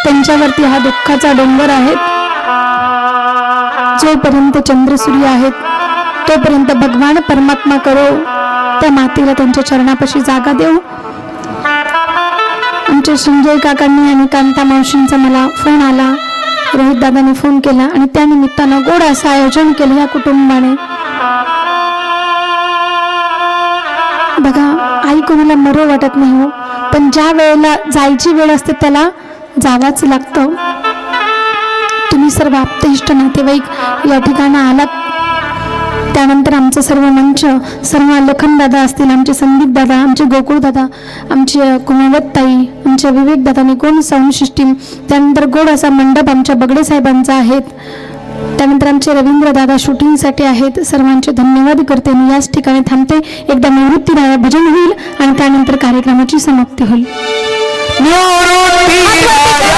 त्यांच्यावरती हा दुःखाचा डोंगर आहे. जोपर्यंत चंद्र सूर्य आहेत तोपर्यंत भगवान परमात्मा करो त्या मातेला त्यांच्या चरणापाशी जागा देऊ. आमच्या संजय काकांनी आणि कांता मावशींचा मला फोन आला, रोहित दादाने फोन केला आणि त्या निमित्तानं गोड असं आयोजन केलं या कुटुंबाने. बघा, आई कोणाला मरो वाटत नाही हो, पण ज्या वेळेला जायची वेळ असते त्याला जावाच लागतं. तुम्ही सर्व आप्तेष्ट नातेवाईक या ठिकाणी आलात. त्यानंतर आमचं सर्व मंच, सर्व लखन दादा असतील, आमचे संदीप दादा, आमचे गोकुळ दादा, आमचे कुमावत ताई, आमचे विवेक दादा, निकोन साऊंड सिस्टीम, त्यानंतर गोड असा मंडप आमच्या बगडे साहेबांचा आहेत. त्यानंतर आमचे रवींद्र दादा शूटिंगसाठी आहेत. सर्वांचे धन्यवाद करते. मी याच ठिकाणी थांबते. एकदा निवृत्ती दादा भजन होईल आणि त्यानंतर कार्यक्रमाची समाप्ती होईल. निवृत्ती माझा